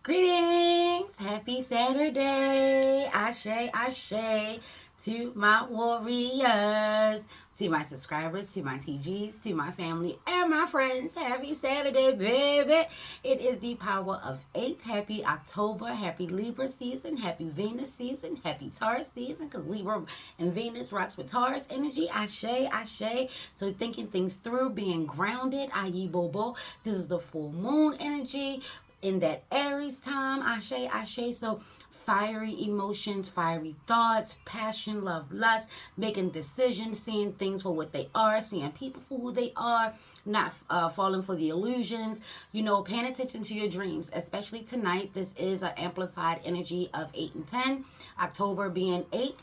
Greetings! Happy Saturday! Ashe, ashe to my warriors, to my subscribers, to my TGs, to my family, and my friends. Happy Saturday, baby! It is the power of 8. Happy October, happy Libra season, happy Venus season, happy Taurus season, because Libra and Venus rocks with Taurus energy. Ashe, ashe. So thinking things through, being grounded, i.e. Bobo. This is the full moon energy in that Aries time, ashe, ashe. So fiery emotions, fiery thoughts, passion, love, lust, making decisions, seeing things for what they are, seeing people for who they are, not falling for the illusions, paying attention to your dreams, especially tonight. This is an amplified energy of 8 and 10, October being 8.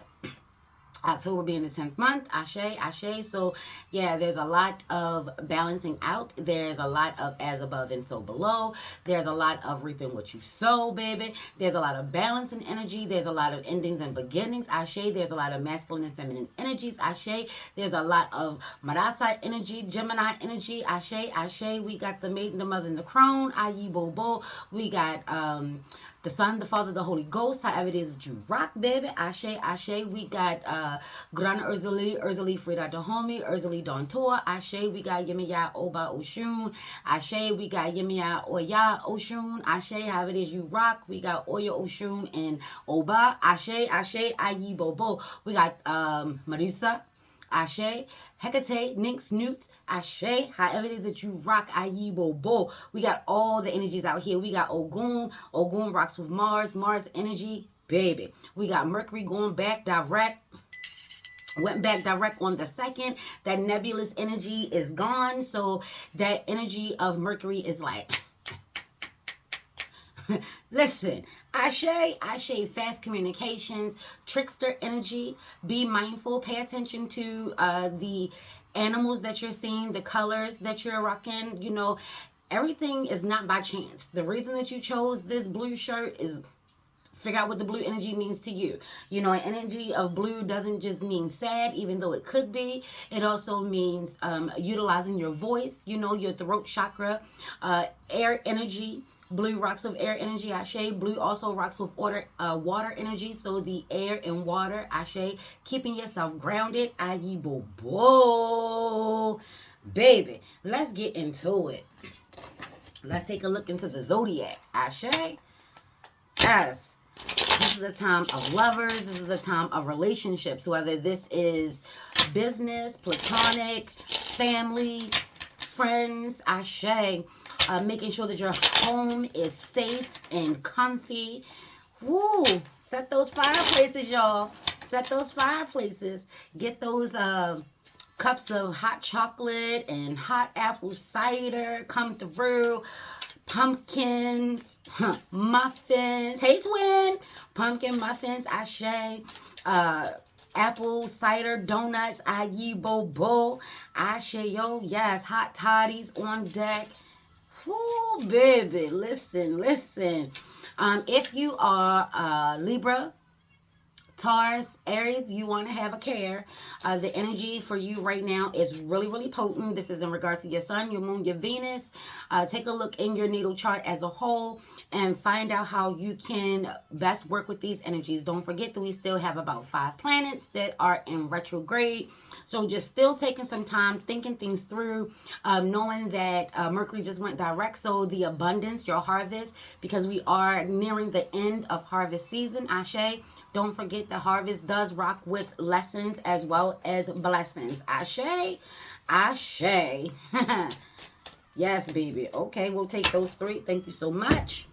October being the 10th month, ashe, ashe. So, yeah, there's a lot of balancing out. There's a lot of as above and so below. There's a lot of reaping what you sow, baby. There's a lot of balance and energy. There's a lot of endings and beginnings, ashe. There's a lot of masculine and feminine energies, ashe. There's a lot of Marasite energy, Gemini energy, ashe, ashe. We got the maiden, the mother, and the crone, i.e. Bobo. We got, the Son, the Father, the Holy Ghost, however it is that you rock, baby. Ashe, ashe. We got Gran Urzuli Frida Dahomey, Urzuli Don Tour. Ashe, we got Yemiya Oba Oshun. Ashe, we got Yemiya Oya Oshun. Ashe, however it is you rock. We got Oya Oshun and Oba. Ashe, ashe, Ayi Bobo. We got Marisa. Ashe, Hecate, Nyx, Newt, Ashe, however it is that you rock, Ayi Bobo. We got all the energies out here. We got Ogun. Ogun rocks with Mars. Mars energy, baby. We got Mercury going back direct. Went back direct on the 2nd. That nebulous energy is gone. So that energy of Mercury is like... Listen, ashe, ashe, fast communications, trickster energy. Be mindful, pay attention to the animals that you're seeing, the colors that you're rocking. Everything is not by chance. The reason that you chose this blue shirt is figure out what the blue energy means to you. An energy of blue doesn't just mean sad, even though it could be. It also means utilizing your voice, your throat chakra, air energy. Blue rocks with air energy, ashe. Blue also rocks with water energy. So the air and water, ashe. Keeping yourself grounded, i.e. Bobo. Baby, let's get into it. Let's take a look into the zodiac, ashe. Yes. This is a time of lovers. This is a time of relationships. Whether this is business, platonic, family, friends, ashe. Making sure that your home is safe and comfy. Woo! Set those fireplaces, y'all. Set those fireplaces. Get those cups of hot chocolate and hot apple cider come through. Pumpkins, muffins. Hey, twin. Pumpkin muffins, ashe. Apple cider donuts, ayi bobo. Ashe, yo, yes. Hot toddies on deck. Woo, baby, listen. If you are Libra, Taurus, Aries, you want to have a care. The energy for you right now is really, really potent. This is in regards to your sun, your moon, your Venus. Take a look in your natal chart as a whole and find out how you can best work with these energies. Don't forget that we still have about 5 planets that are in retrograde. So just still taking some time, thinking things through, knowing that Mercury just went direct. So the abundance, your harvest, because we are nearing the end of harvest season, ashe. Don't forget the harvest does rock with lessons as well as blessings. Ashe, ashe. Yes, baby. Okay, we'll take those 3. Thank you so much.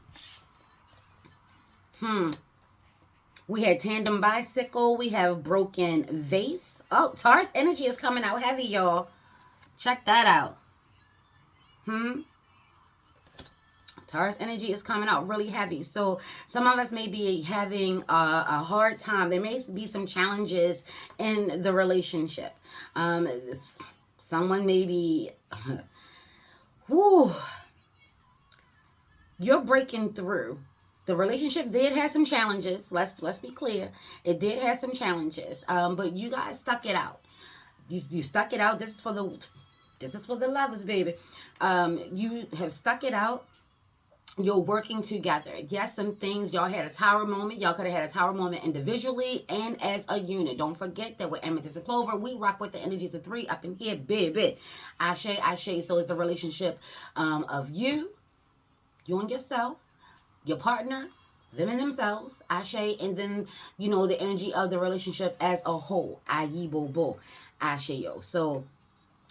We had tandem bicycle. We have broken vase. Oh, Taurus energy is coming out heavy, y'all. Check that out. Taurus energy is coming out really heavy. So some of us may be having a hard time. There may be some challenges in the relationship. Someone may be... You're breaking through. The relationship did have some challenges. Let's be clear. It did have some challenges. But you guys stuck it out. You stuck it out. This is for the lovers, baby. You have stuck it out. you're working together. Yes, some things y'all had a tower moment. Y'all could have had a tower moment individually and as a unit. Don't forget that with Amethyst and Clover, we rock with the energies of 3 up in here, baby. Ashe, ashe. So it's the relationship of you and yourself, your partner, them and themselves, ashe, and then, the energy of the relationship as a whole, ayi bo bo, ashe yo. So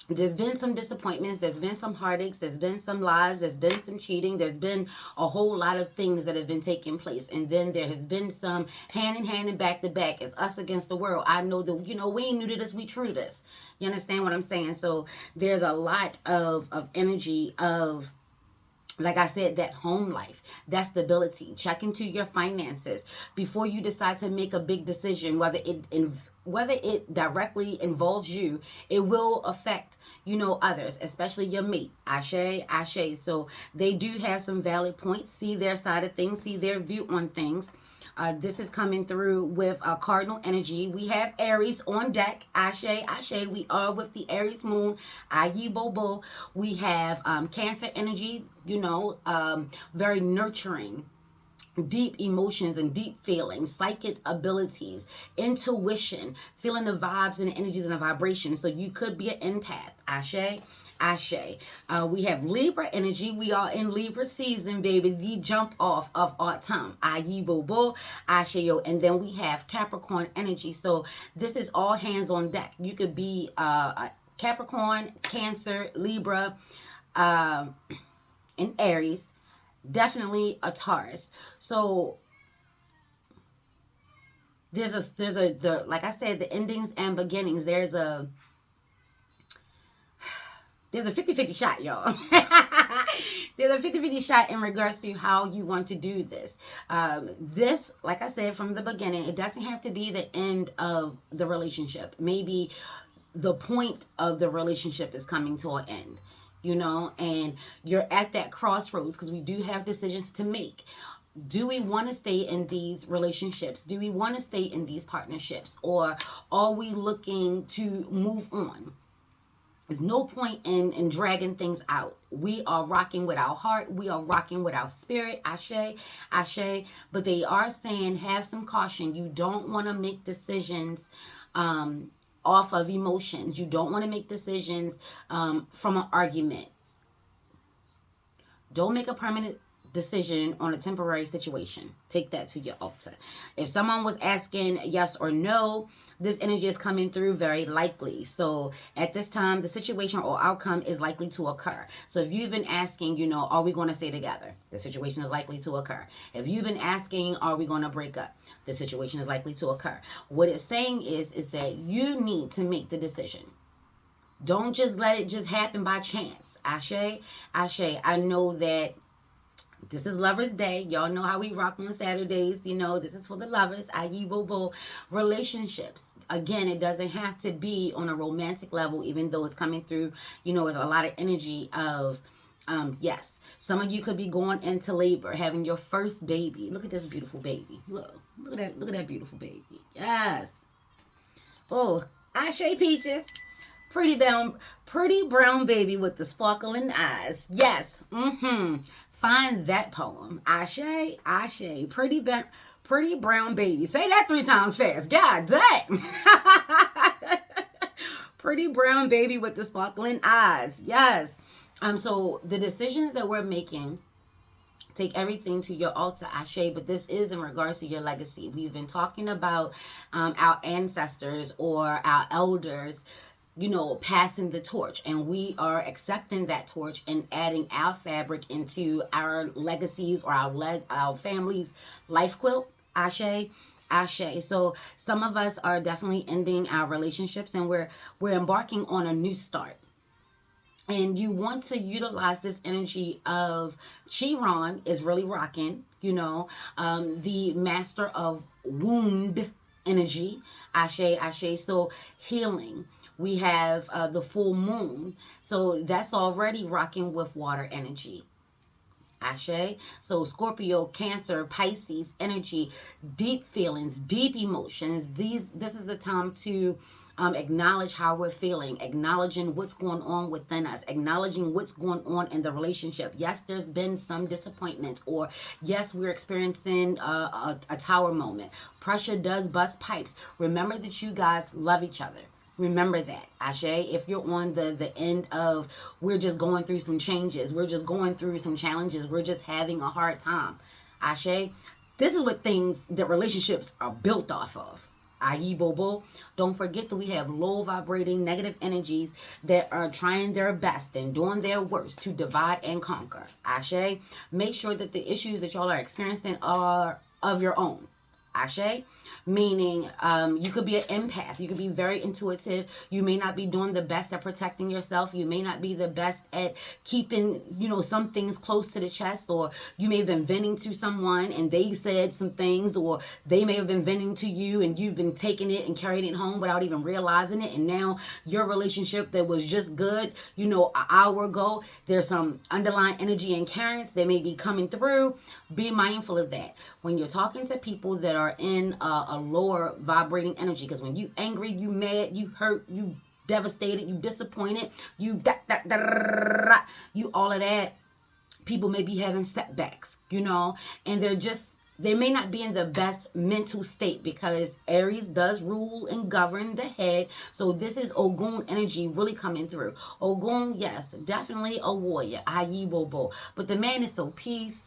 there's been some disappointments, there's been some heartaches, there's been some lies, there's been some cheating, there's been a whole lot of things that have been taking place. And then there has been some hand in hand and back to back. It's us against the world. I know that, we ain't new to this, we true to this. You understand what I'm saying? So there's a lot of energy of, like I said, that home life, that stability. Check into your finances before you decide to make a big decision. Whether it directly involves you, it will affect others, especially your mate. Ashe, ashe. So they do have some valid points. See their side of things. See their view on things. This is coming through with cardinal energy. We have Aries on deck. Ashe, ashe. We are with the Aries moon. Ayi bobo. We have Cancer energy, very nurturing, deep emotions and deep feelings, psychic abilities, intuition, feeling the vibes and the energies and the vibrations. So you could be an empath. Ashe, ashe. We have Libra energy. We are in Libra season, baby. The jump off of autumn. Ayi bobo, ashe yo. And then we have Capricorn energy. So this is all hands on deck. You could be a Capricorn, Cancer, Libra, and Aries. Definitely a Taurus. So like I said, the endings and beginnings, there's a 50-50 shot, y'all. There's a 50-50 shot in regards to how you want to do this. This, like I said from the beginning, it doesn't have to be the end of the relationship. Maybe the point of the relationship is coming to an end, and you're at that crossroads because we do have decisions to make. Do we want to stay in these relationships? Do we want to stay in these partnerships? Or are we looking to move on? There's no point in dragging things out. We are rocking with our heart. We are rocking with our spirit. Ashe, ashe. But they are saying have some caution. You don't want to make decisions off of emotions. You don't want to make decisions from an argument. Don't make a permanent decision on a temporary situation. Take that to your altar. If someone was asking yes or no, this energy is coming through very likely. So at this time, the situation or outcome is likely to occur. So if you've been asking, are we going to stay together? The situation is likely to occur. If you've been asking, are we going to break up? The situation is likely to occur. What it's saying is that you need to make the decision. Don't just let it just happen by chance. Ashe, ashe. I know that this is Lovers Day. Y'all know how we rock on Saturdays. This is for the lovers. Ayi bobo. Relationships. Again, it doesn't have to be on a romantic level, even though it's coming through, with a lot of energy of, yes. Some of you could be going into labor, having your first baby. Look at this beautiful baby. Look at that beautiful baby. Yes. Oh, Ashe Peaches. Pretty brown baby with the sparkling eyes. Yes. Find that poem. Ashe, ashe. Pretty brown baby. Say that 3 times fast. God dang. Pretty brown baby with the sparkling eyes. Yes. So the decisions that we're making, take everything to your altar, ashe, but this is in regards to your legacy. We've been talking about our ancestors or our elders, passing the torch, and we are accepting that torch and adding our fabric into our legacies or our family's life quilt. Ashe, ashe. So some of us are definitely ending our relationships, and we're embarking on a new start. And you want to utilize this energy of Chiron is really rocking, the master of wound energy. Ashe, ashe. So healing. We have the full moon. So that's already rocking with water energy. Ashe. So Scorpio, Cancer, Pisces energy, deep feelings, deep emotions. This is the time to Acknowledge how we're feeling, acknowledging what's going on within us, acknowledging what's going on in the relationship. Yes, there's been some disappointments, or yes, we're experiencing a tower moment. Pressure does bust pipes. Remember that you guys love each other. Remember that, Ashe. If you're on the end of, we're just going through some changes, we're just going through some challenges, we're just having a hard time, Ashe, this is what things that relationships are built off of. I.e. Bobo, don't forget that we have low vibrating negative energies that are trying their best and doing their worst to divide and conquer. Ashe, make sure that the issues that y'all are experiencing are of your own. Ashe, meaning you could be an empath. You could be very intuitive. You may not be doing the best at protecting yourself. You may not be the best at keeping, some things close to the chest, or you may have been venting to someone and they said some things, or they may have been venting to you and you've been taking it and carrying it home without even realizing it. And now your relationship that was just good, an hour ago, there's some underlying energy and currents that may be coming through. Be mindful of that. When you're talking to people that are in a lower vibrating energy, because when you angry, you mad, you hurt, you devastated, you disappointed, you all of that, people may be having setbacks, and they may not be in the best mental state, because Aries does rule and govern the head. So this is Ogun energy really coming through. Ogun, yes, definitely a warrior, i.e. Bobo, but the man is so peace,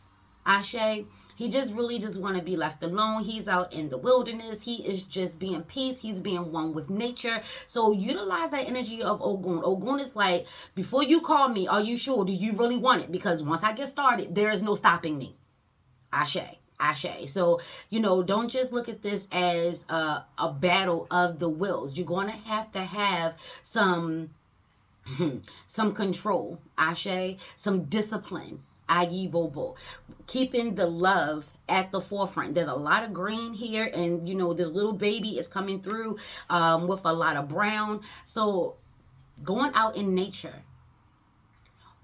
Ashe. He just really just want to be left alone. He's out in the wilderness. He is just being peace. He's being one with nature. So utilize that energy of Ogun. Ogun is like, before you call me, are you sure? Do you really want it? Because once I get started, there is no stopping me. Ashe. Ashe. So, don't just look at this as a battle of the wills. You're going to have some control. Ashe. Some discipline. I.e. Bobo. Keeping the love at the forefront. There's a lot of green here, and this little baby is coming through with a lot of brown. So going out in nature,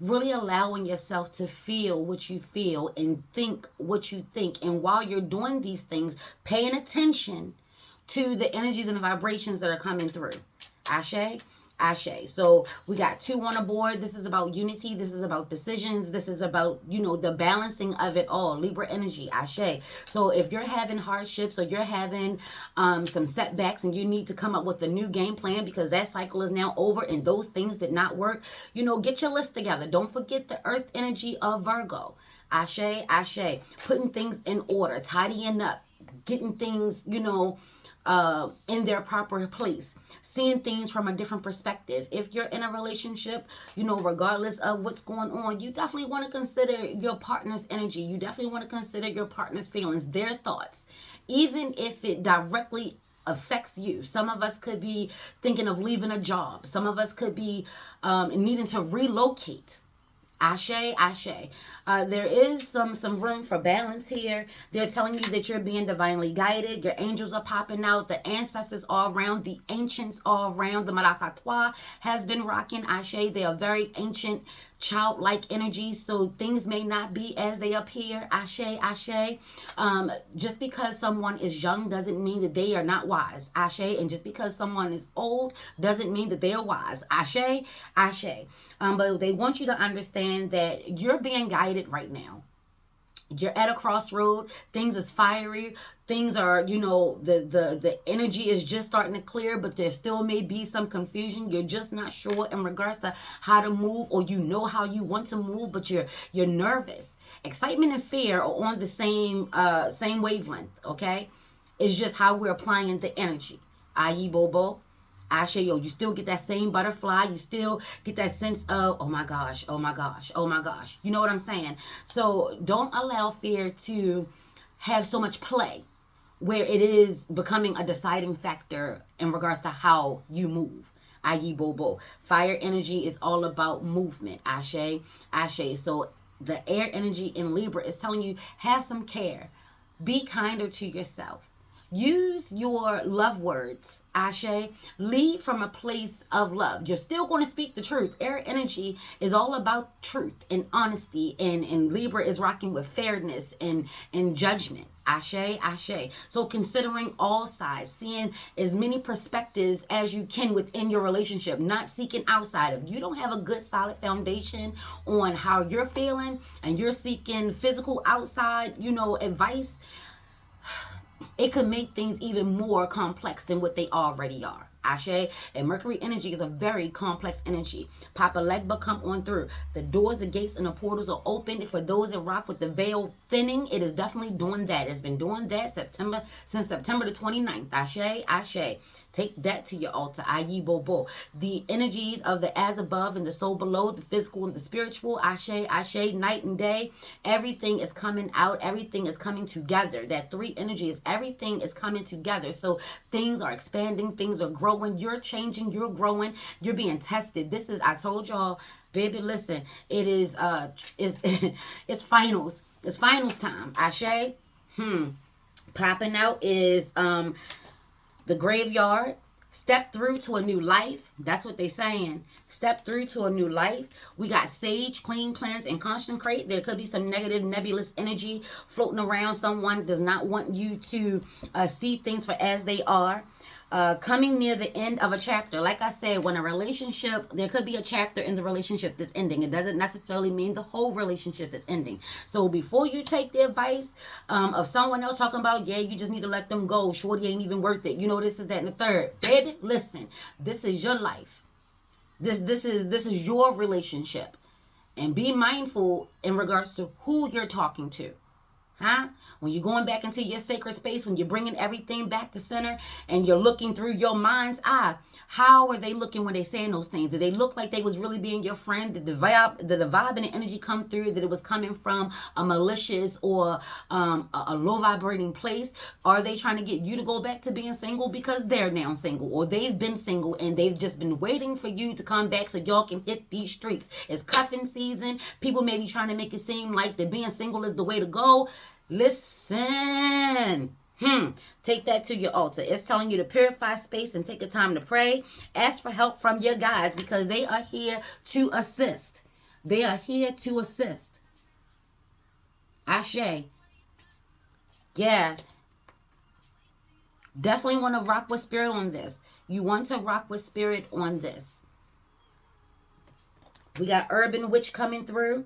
really allowing yourself to feel what you feel and think what you think. And while you're doing these things, paying attention to the energies and the vibrations that are coming through. Ashe. Ashe. So we got 2 on the board. This is about unity. This is about decisions. This is about, the balancing of it all. Libra energy. Ashe. So if you're having hardships, or you're having some setbacks, and you need to come up with a new game plan because that cycle is now over and those things did not work, get your list together. Don't forget the earth energy of Virgo. Ashe. Ashe. Putting things in order, tidying up, getting things, in their proper place, seeing things from a different perspective. If you're in a relationship, regardless of what's going on, you definitely want to consider your partner's energy. You definitely want to consider your partner's feelings, their thoughts, even if it directly affects you. Some of us could be thinking of leaving a job. Some of us could be needing to relocate. Ashe, ashe. There is some room for balance here. They're telling you that you're being divinely guided. Your angels are popping out. The ancestors all around. The ancients all around. The Marasatwa has been rocking. Ashe. They are very ancient, childlike energies. So things may not be as they appear. Ashe, ashe. Just because someone is young doesn't mean that they are not wise. Ashe. And just because someone is old doesn't mean that they are wise. Ashe, ashe. But they want you to understand that you're being guided right now. You're at a crossroad. Things is fiery. Things are, the energy is just starting to clear, but there still may be some confusion. You're just not sure in regards to how to move, or how you want to move, but you're nervous. Excitement and fear are on the same wavelength, okay? It's just how we're applying the energy. I.e. Bobo. Ashe, you still get that same butterfly. You still get that sense of, oh my gosh, oh my gosh, oh my gosh. You know what I'm saying? So don't allow fear to have so much play where it is becoming a deciding factor in regards to how you move. I.e. Bobo. Fire energy is all about movement. Ashe, ashe. So the air energy in Libra is telling you, have some care. Be kinder to yourself. Use your love words, Ashe. Lead from a place of love. You're still going to speak the truth. Air energy is all about truth and honesty, and Libra is rocking with fairness and judgment. Ashe, Ashe. So considering all sides, seeing as many perspectives as you can within your relationship, not seeking outside. If you don't have a good solid foundation on how you're feeling and you're seeking physical outside, advice, it could make things even more complex than what they already are. Ashe. And Mercury energy is a very complex energy. Papa Legba, come on through. The doors, the gates, and the portals are open. For those that rock with the veil thinning, it is definitely doing that. It's been doing that since September the 29th. Ashe, Ashe. Take that to your altar. Ayi Bobo. The energies of the as above and the soul below, the physical and the spiritual. Ashe, Ashe, night and day. Everything is coming out. Everything is coming together. That three energies, everything is coming together. So things are expanding. Things are growing. You're changing. You're growing. You're being tested. This is, I told y'all, baby, listen, it is, it's finals. It's finals time. Ashe. Popping out is, the graveyard. Step through to a new life. That's what they're saying. Step through to a new life. We got sage, clean, cleanse, and concentrate. There could be some negative, nebulous energy floating around. Someone does not want you to see things for as they are. Coming near the end of a chapter. Like I said, when a relationship, there could be a chapter in the relationship that's ending. It doesn't necessarily mean the whole relationship is ending. So before you take the advice of someone else talking about, yeah, you just need to let them go. Shorty ain't even worth it. This is that and the third. Baby, listen. This is your life. This is your relationship. And be mindful in regards to who you're talking to. When you're going back into your sacred space, when you're bringing everything back to center and you're looking through your mind's eye, how are they looking when they saying those things? Did they look like they was really being your friend? Did the vibe and the energy come through that it was coming from a malicious or a low vibrating place? Are they trying to get you to go back to being single because they're now single, or they've been single and they've just been waiting for you to come back so y'all can hit these streets? It's cuffing season. People may be trying to make it seem like that being single is the way to go. Listen. Take that to your altar. It's telling you to purify space and take a time to pray. Ask for help from your guides because they are here to assist. They are here to assist. Ashe. Yeah. Definitely want to rock with spirit on this. You want to rock with spirit on this. We got Urban Witch coming through.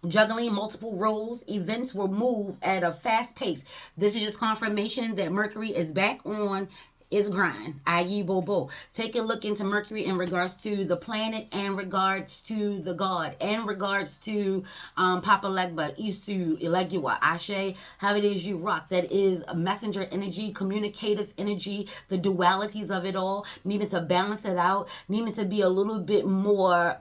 Juggling multiple roles, events will move at a fast pace. This is just confirmation that Mercury is back on its grind. Ayi Bobo. Take a look into Mercury in regards to the planet, and regards to the god, and regards to Papa Legba, Isu, Elegua, Ashe, how it is you rock. That is a messenger energy, communicative energy, the dualities of it all, needing to balance it out, needing to be a little bit more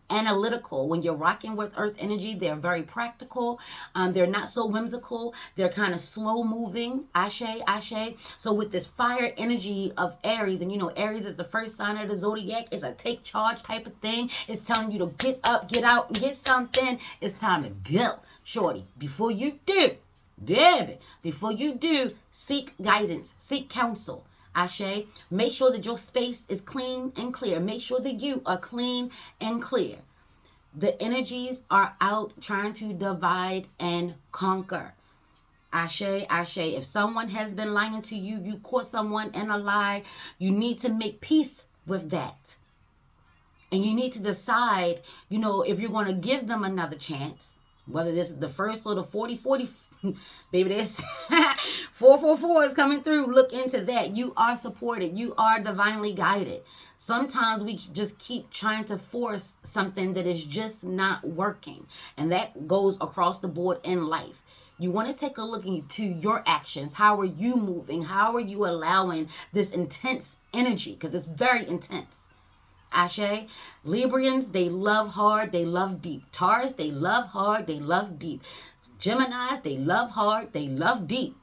analytical. When you're rocking with earth energy, they're very practical. They're not so whimsical. They're kind of slow moving. Ashe, Ashe. So with this fire energy of Aries, and Aries is the first sign of the zodiac. It's a take charge type of thing. It's telling you to get up, get out, and get something. It's time to go, shorty. Before you do, baby, before you do, seek guidance, seek counsel. Ashe, make sure that your space is clean and clear. Make sure that you are clean and clear. The energies are out trying to divide and conquer. Ashe, Ashe. If someone has been lying to you, you caught someone in a lie, you need to make peace with that. And you need to decide, if you're going to give them another chance, whether this is the first or the 40. Baby, this 444 is coming through. Look into that. You are supported. You are divinely guided. Sometimes we just keep trying to force something that is just not working. And that goes across the board in life. You want to take a look into your actions. How are you moving? How are you allowing this intense energy? Because it's very intense. Ashe. Librians, they love hard, they love deep. Taurus, they love hard, they love deep. Geminis, they love hard, they love deep.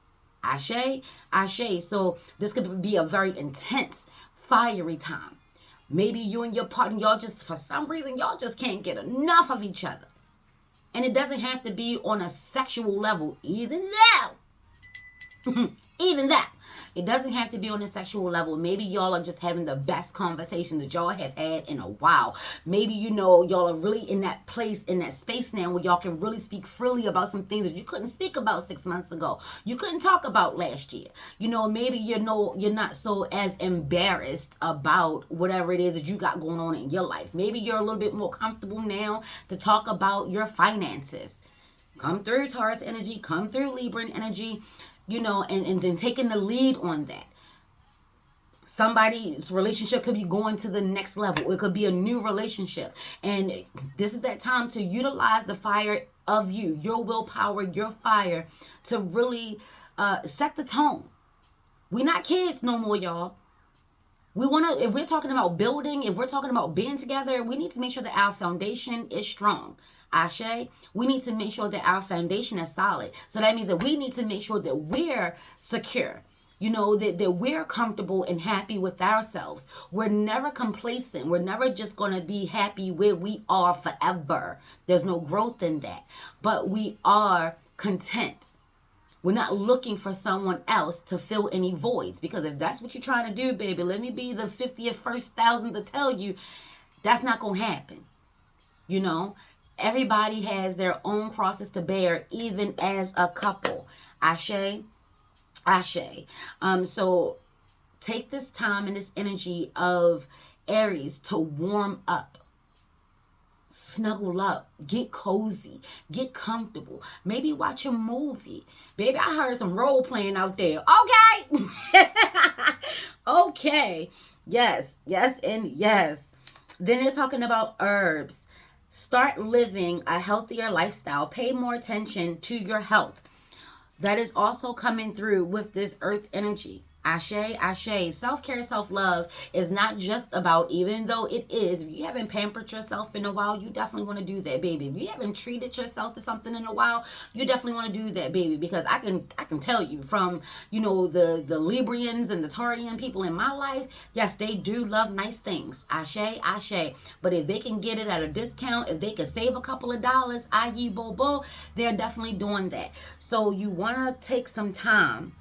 Ashe, Ashe. So this could be a very intense, fiery time. Maybe you and your partner, y'all just, for some reason, y'all just can't get enough of each other. And it doesn't have to be on a sexual level, even though, It doesn't have to be on a sexual level. Maybe y'all are just having the best conversation that y'all have had in a while. Maybe, y'all are really in that place, in that space now where y'all can really speak freely about some things that you couldn't speak about 6 months ago. You couldn't talk about last year. Maybe you're not so as embarrassed about whatever it is that you got going on in your life. Maybe you're a little bit more comfortable now to talk about your finances. Come through Taurus energy, come through Libran energy, and then taking the lead on that. Somebody's relationship could be going to the next level. It could be a new relationship. And this is that time to utilize the fire of you, your willpower, your fire, to really set the tone. We're not kids no more, y'all. If we're talking about building, if we're talking about being together, we need to make sure that our foundation is strong. Ashe, we need to make sure that our foundation is solid. So that means that we need to make sure that we're secure. That we're comfortable and happy with ourselves. We're never complacent. We're never just going to be happy where we are forever. There's no growth in that. But we are content. We're not looking for someone else to fill any voids. Because if that's what you're trying to do, baby, let me be the 50th first thousand to tell you, that's not going to happen. Everybody has their own crosses to bear, even as a couple. Ashe. So take this time and this energy of Aries to warm up. Snuggle up, get cozy, get comfortable. Maybe watch a movie. Baby, I heard some role playing out there. Okay. Okay. Yes, and yes. Then they're talking about herbs. Start living a healthier lifestyle. Pay more attention to your health. That is also coming through with this earth energy. Ashe. Self-care, self-love is not just about, even though it is, if you haven't pampered yourself in a while, you definitely want to do that, baby. If you haven't treated yourself to something in a while, you definitely want to do that, baby. Because I can tell you from, the Librians and the Taurian people in my life, yes, they do love nice things. Ashe. But if they can get it at a discount, if they can save a couple of dollars, i.e. Bobo, they're definitely doing that. So you want to take some time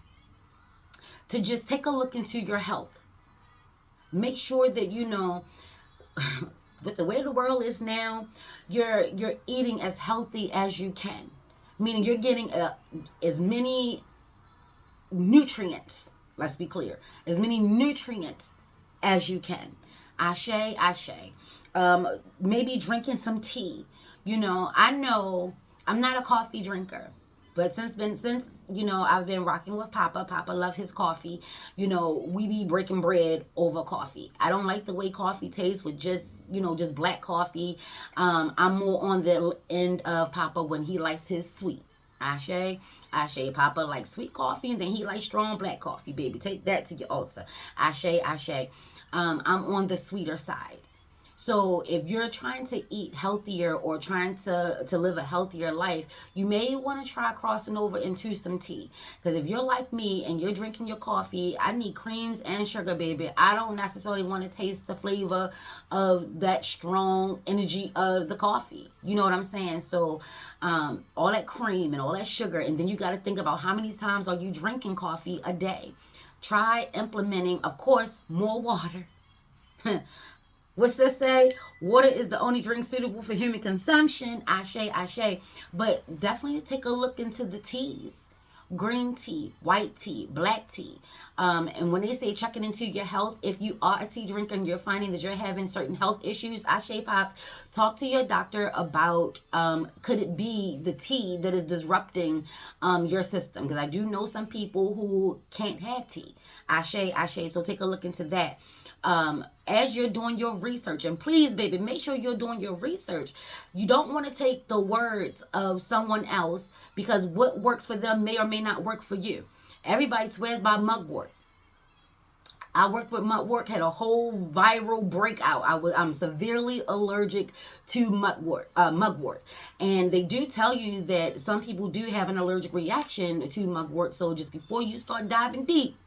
to just take a look into your health. Make sure that with the way the world is now, you're eating as healthy as you can. Meaning you're getting as many nutrients, let's be clear, as many nutrients as you can. Ashe. Maybe drinking some tea. I know I'm not a coffee drinker. But since I've been rocking with Papa love his coffee. We be breaking bread over coffee. I don't like the way coffee tastes with just black coffee. I'm more on the end of Papa when he likes his sweet. Ashe. Papa likes sweet coffee, and then he likes strong black coffee, baby. Take that to your altar. Ashe. I'm on the sweeter side. So if you're trying to eat healthier or trying to live a healthier life, you may want to try crossing over into some tea. Because if you're like me and you're drinking your coffee, I need creams and sugar, baby. I don't necessarily want to taste the flavor of that strong energy of the coffee. You know what I'm saying? So all that cream and all that sugar, and then you got to think about how many times are you drinking coffee a day. Try implementing, of course, more water. What's this say? Water is the only drink suitable for human consumption. Ashe. But definitely take a look into the teas. Green tea, white tea, black tea. And when they say checking into your health, if you are a tea drinker and you're finding that you're having certain health issues, Ashe Pops, talk to your doctor about could it be the tea that is disrupting your system? Because I do know some people who can't have tea. Ashe. So take a look into that. As you're doing your research, and please, baby, make sure you're doing your research. You don't want to take the words of someone else, because what works for them may or may not work for you. Everybody swears by mugwort. I worked with mugwort, had a whole viral breakout. I'm severely allergic to mugwort, and they do tell you that some people do have an allergic reaction to mugwort. So just before you start diving deep,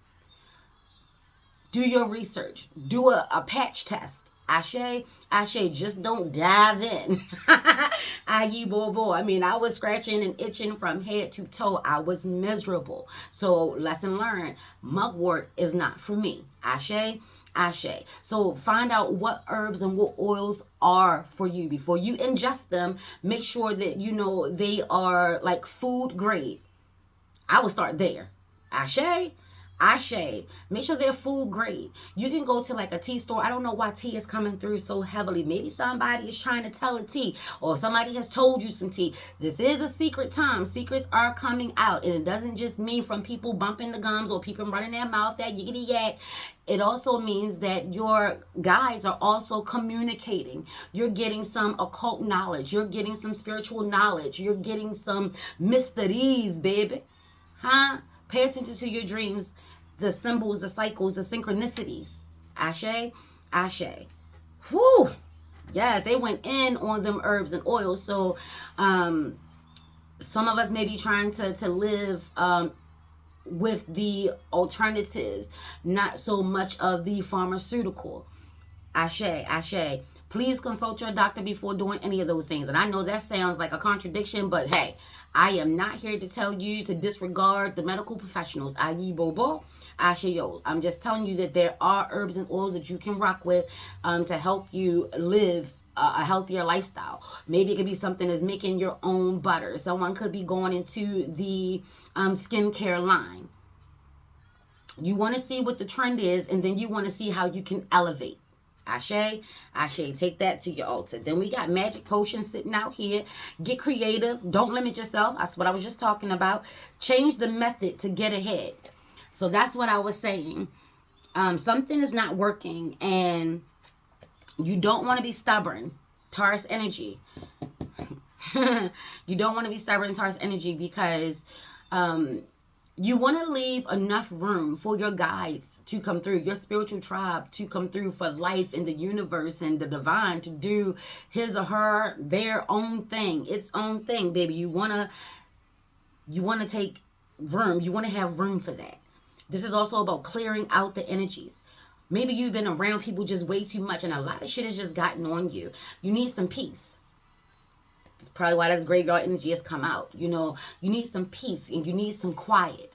do your research. Do a patch test. Ashe, Ashe, just don't dive in. Aye, boy. I mean, I was scratching and itching from head to toe. I was miserable. So, lesson learned, mugwort is not for me. Ashe, Ashe. So, find out what herbs and what oils are for you. Before you ingest them, make sure that you know they are like food grade. I would start there. Ashe, Ashe. Make sure they're food grade. You can go to like a tea store. I don't know why tea is coming through so heavily. Maybe somebody is trying to tell a tea, or somebody has told you some tea. This is a secret time. Secrets are coming out. And it doesn't just mean from people bumping the gums or people running their mouth that yiggity yak. It also means that your guides are also communicating. You're getting some occult knowledge. You're getting some spiritual knowledge. You're getting some mysteries, baby. Huh? Pay attention to your dreams, the symbols, the cycles, the synchronicities. Ashe, Ashe. Whew. Yes, they went in on them herbs and oils. So some of us may be trying to live with the alternatives, not so much of the pharmaceutical. Ashe, Ashe. Please consult your doctor before doing any of those things. And I know that sounds like a contradiction, but hey, I am not here to tell you to disregard the medical professionals. Ayi bobo, ashayo. I'm just telling you that there are herbs and oils that you can rock with to help you live a healthier lifestyle. Maybe it could be something that's making your own butter. Someone could be going into the skincare line. You want to see what the trend is, and then you want to see how you can elevate. Ashe, Ashe, take that to your altar. Then we got magic potions sitting out here. Get creative. Don't limit yourself. That's what I was just talking about. Change the method to get ahead. So that's what I was saying. Something is not working and you don't want to be stubborn. Taurus energy. You don't want to be stubborn, Taurus energy, because you want to leave enough room for your guides to come through, your spiritual tribe to come through, for life and the universe and the divine to do his or her, their own thing, its own thing, baby. You want to take room. You want to have room for that. This is also about clearing out the energies. Maybe you've been around people just way too much and a lot of shit has just gotten on you. You need some peace. That's probably why this graveyard energy has come out. You know, you need some peace and you need some quiet.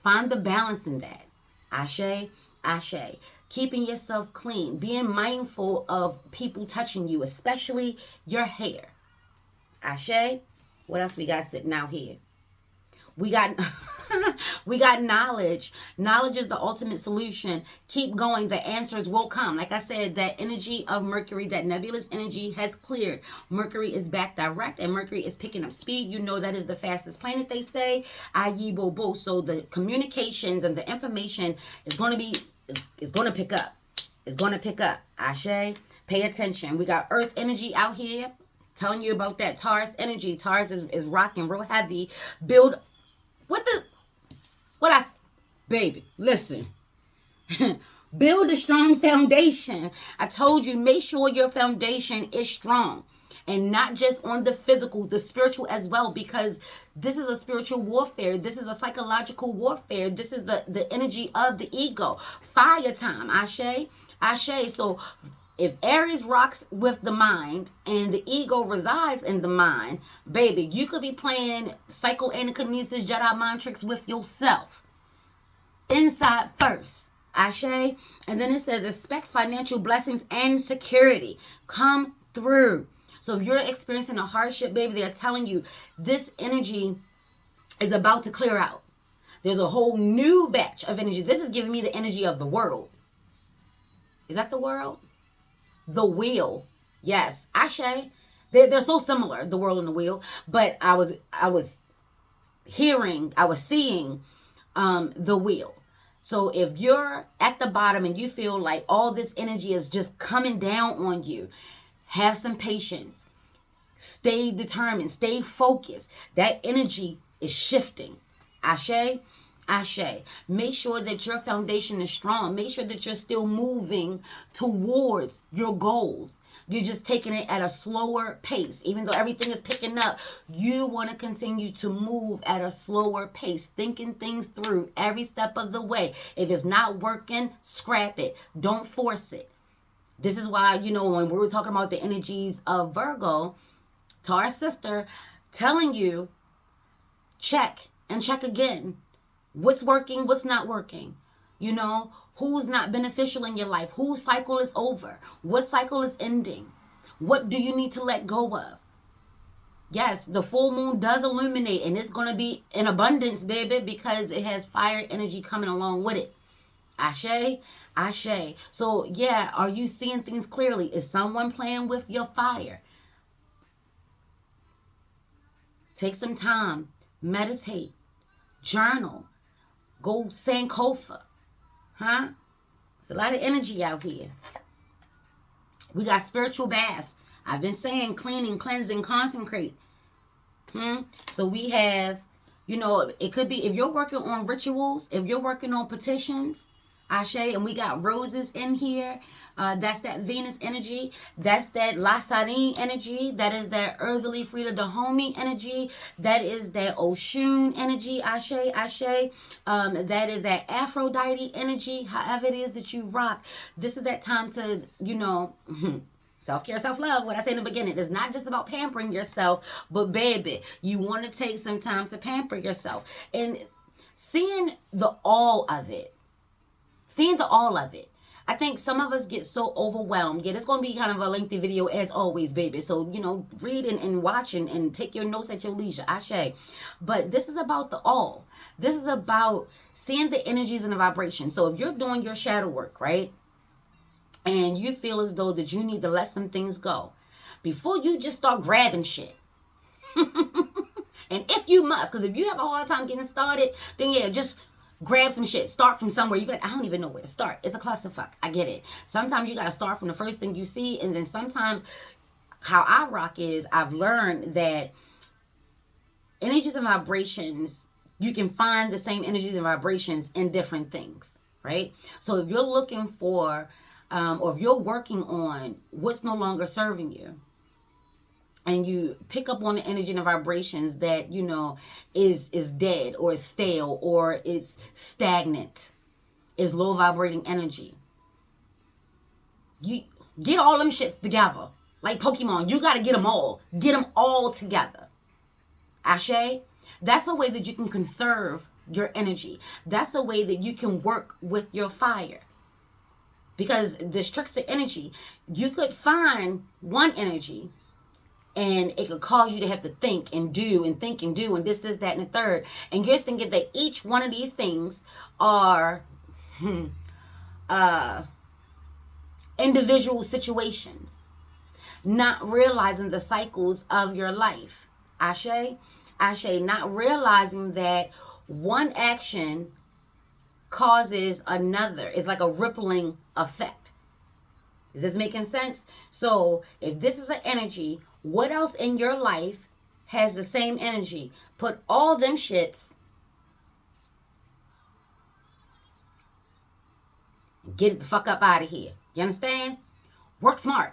Find the balance in that. Ashe, Ashe. Keeping yourself clean. Being mindful of people touching you, especially your hair. Ashe. What else we got sitting out here? We got we got knowledge. Knowledge is the ultimate solution. Keep going. The answers will come. Like I said, that energy of Mercury, that nebulous energy has cleared. Mercury is back direct and Mercury is picking up speed. You know that is the fastest planet, they say. Ayi bobo. So the communications and the information is going to be, it's going to pick up. It's going to pick up. Ashe, pay attention. We got earth energy out here. Telling you about that Taurus energy. Taurus is rocking real heavy. Baby, listen. Build a strong foundation. I told you, make sure your foundation is strong. And not just on the physical, the spiritual as well. Because this is a spiritual warfare. This is a psychological warfare. This is the energy of the ego. Fire time. Ashe. Ashe. So if Aries rocks with the mind and the ego resides in the mind, baby, you could be playing psychoanakinesis, Jedi mind tricks with yourself. Inside first. Ashe. And then it says, expect financial blessings and security. Come through. So if you're experiencing a hardship, baby, they're telling you this energy is about to clear out. There's a whole new batch of energy. This is giving me the energy of the world. Is that the world? The wheel. Yes. Ashe. They're so similar, the world and the wheel. But I was seeing the wheel. So if you're at the bottom and you feel like all this energy is just coming down on you, have some patience. Stay determined. Stay focused. That energy is shifting. Ashe. Ashe. Make sure that your foundation is strong. Make sure that you're still moving towards your goals. You're just taking it at a slower pace. Even though everything is picking up, you want to continue to move at a slower pace, thinking things through every step of the way. If it's not working, scrap it. Don't force it. This is why, when we were talking about the energies of Virgo, to our sister, telling you, check and check again. What's working, what's not working. Who's not beneficial in your life? Whose cycle is over? What cycle is ending? What do you need to let go of? Yes, the full moon does illuminate, and it's going to be in abundance, baby, because it has fire energy coming along with it. Ashe, ashe. So, yeah, are you seeing things clearly? Is someone playing with your fire? Take some time, meditate, journal, go Sankofa. Huh? It's a lot of energy out here. We got spiritual baths. I've been saying cleaning, cleansing, consecrate. So we have, it could be if you're working on rituals, if you're working on petitions, Ashe, and we got roses in here. That's that Venus energy. That's that La Sarine energy. That is that Urzuli Frida Dahomey energy. That is that Oshun energy. Ashe, Ashe. That is that Aphrodite energy. However it is that you rock. This is that time to, self-care, self-love, what I say in the beginning. It's not just about pampering yourself, but baby, you want to take some time to pamper yourself. And seeing the all of it. I think some of us get so overwhelmed. Yeah, it's going to be kind of a lengthy video as always, baby. So, read and watch and take your notes at your leisure. Ashe. But this is about the all. This is about seeing the energies and the vibrations. So if you're doing your shadow work, right? And you feel as though that you need to let some things go, before you just start grabbing shit. And if you must, because if you have a hard time getting started, then yeah, just grab some shit. Start from somewhere. You be like, I don't even know where to start. It's a clusterfuck. I get it. Sometimes you got to start from the first thing you see. And then sometimes how I rock is I've learned that energies and vibrations, you can find the same energies and vibrations in different things, right? So if you're looking for or if you're working on what's no longer serving you, and you pick up on the energy and the vibrations that, is dead or is stale or it's stagnant, is low vibrating energy, you get all them shits together. Like Pokemon, you got to get them all. Get them all together. Ashe? That's a way that you can conserve your energy. That's a way that you can work with your fire. Because this trickster energy, you could find one energy and it could cause you to have to think and do and think and do and this, that, and the third. And you're thinking that each one of these things are individual situations, not realizing the cycles of your life. Ashe? Ashe, not realizing that one action causes another. It's like a rippling effect. Is this making sense? So if this is an energy, what else in your life has the same energy? Put all them shits, get it the fuck up out of here. You understand? Work smart,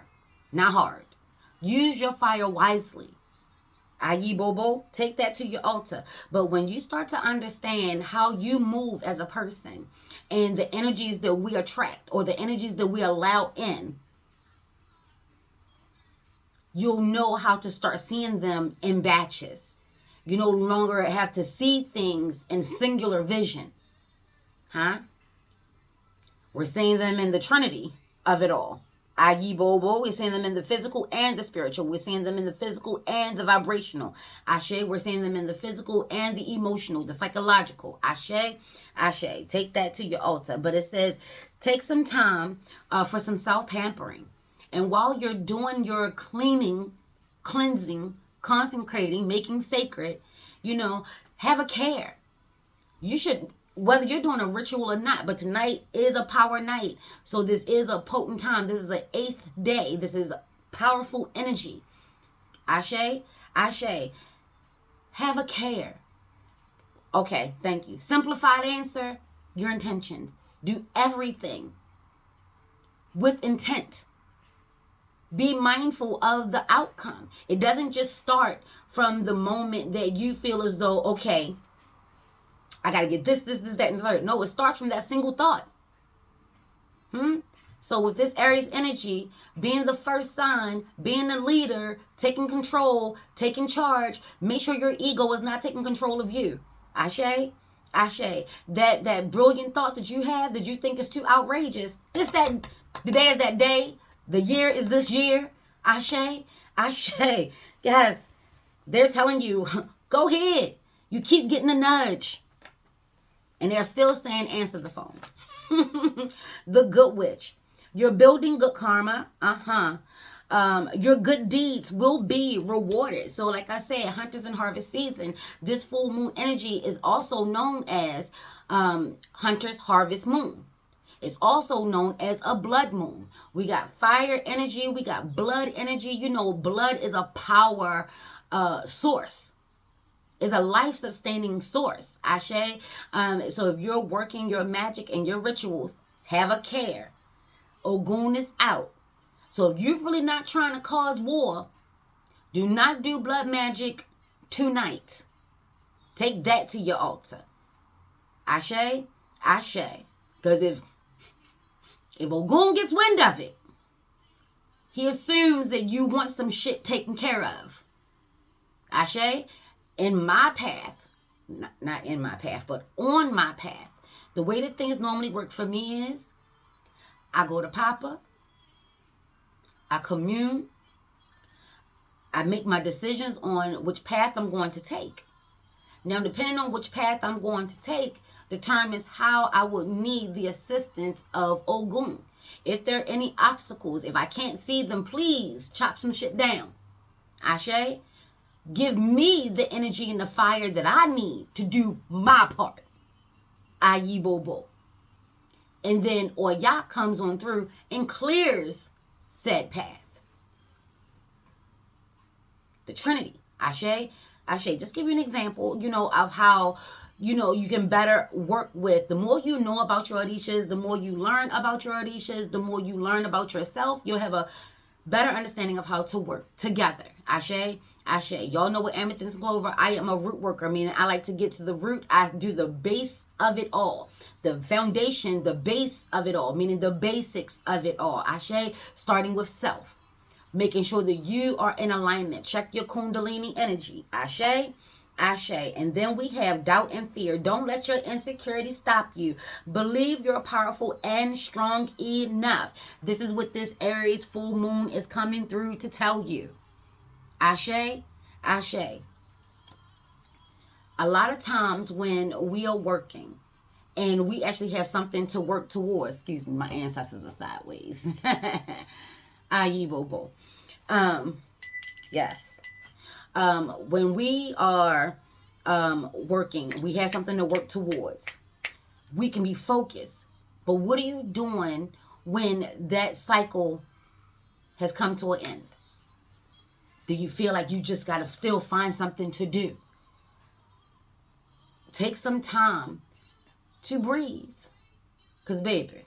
not hard. Use your fire wisely. Ayi Bobo, take that to your altar. But when you start to understand how you move as a person and the energies that we attract or the energies that we allow in, you'll know how to start seeing them in batches. You no longer have to see things in singular vision. Huh? We're seeing them in the Trinity of it all. Ayi Bobo, we're seeing them in the physical and the spiritual. We're seeing them in the physical and the vibrational. Ashe, we're seeing them in the physical and the emotional, the psychological. Ashe, Ashe, take that to your altar. But it says, take some time for some self-pampering. And while you're doing your cleaning, cleansing, consecrating, making sacred, have a care. You should, whether you're doing a ritual or not, but tonight is a power night. So this is a potent time. This is the 8th day. This is powerful energy. Ashe, Ashe, have a care. Okay, thank you. Simplified answer, your intentions. Do everything with intent. Be mindful of the outcome. It doesn't just start from the moment that you feel as though, okay, I got to get this, that, and the third. No, it starts from that single thought. So with this Aries energy, being the first sign, being the leader, taking control, taking charge, make sure your ego is not taking control of you. Ashe? Ashe. That brilliant thought that you have that you think is too outrageous. The day is that day. The year is this year. Ashe? Ashe. Yes. They're telling you, go ahead. You keep getting a nudge. And they're still saying answer the phone. The good witch. You're building good karma. Your good deeds will be rewarded. So like I said, hunters and harvest season, this full moon energy is also known as hunter's harvest moon. It's also known as a blood moon. We got fire energy. We got blood energy. You know, blood is a power source. Is a life-sustaining source. Ashe. So if you're working your magic and your rituals, have a care. Ogun is out. So if you're really not trying to cause war, do not do blood magic tonight. Take that to your altar. Ashe. Ashe. Because if Ogun gets wind of it, he assumes that you want some shit taken care of. Ashe. In my path, not in my path, but on my path, the way that things normally work for me is I go to Papa, I commune, I make my decisions on which path I'm going to take. Now, depending on which path I'm going to take determines how I would need the assistance of Ogun. If there are any obstacles, if I can't see them, please chop some shit down. Ashe. Give me the energy and the fire that I need to do my part. Ayi Bobo. And then Oya comes on through and clears said path. The Trinity. Ashe. Ashe. Just give you an example, of how, you can better work with. The more you know about your Orishas, the more you learn about your Orishas, the more you learn about yourself, you'll have a better understanding of how to work together. Ashe. Ashe. Y'all know what amethyst and clover. I am a root worker, meaning I like to get to the root. I do the base of it all. The foundation, the base of it all, meaning the basics of it all. Ashe. Starting with self. Making sure that you are in alignment. Check your kundalini energy. Ashe. Ashe. And then we have doubt and fear. Don't let your insecurity stop you. Believe you're powerful and strong enough. This is what this Aries full moon is coming through to tell you. Ashe. Ashe. A lot of times when we are working and we actually have something to work towards, excuse me, my ancestors are sideways. Ayibobo. Yes. When we are working, we have something to work towards. We can be focused. But what are you doing when that cycle has come to an end? Do you feel like you just got to still find something to do? Take some time to breathe. Because, baby,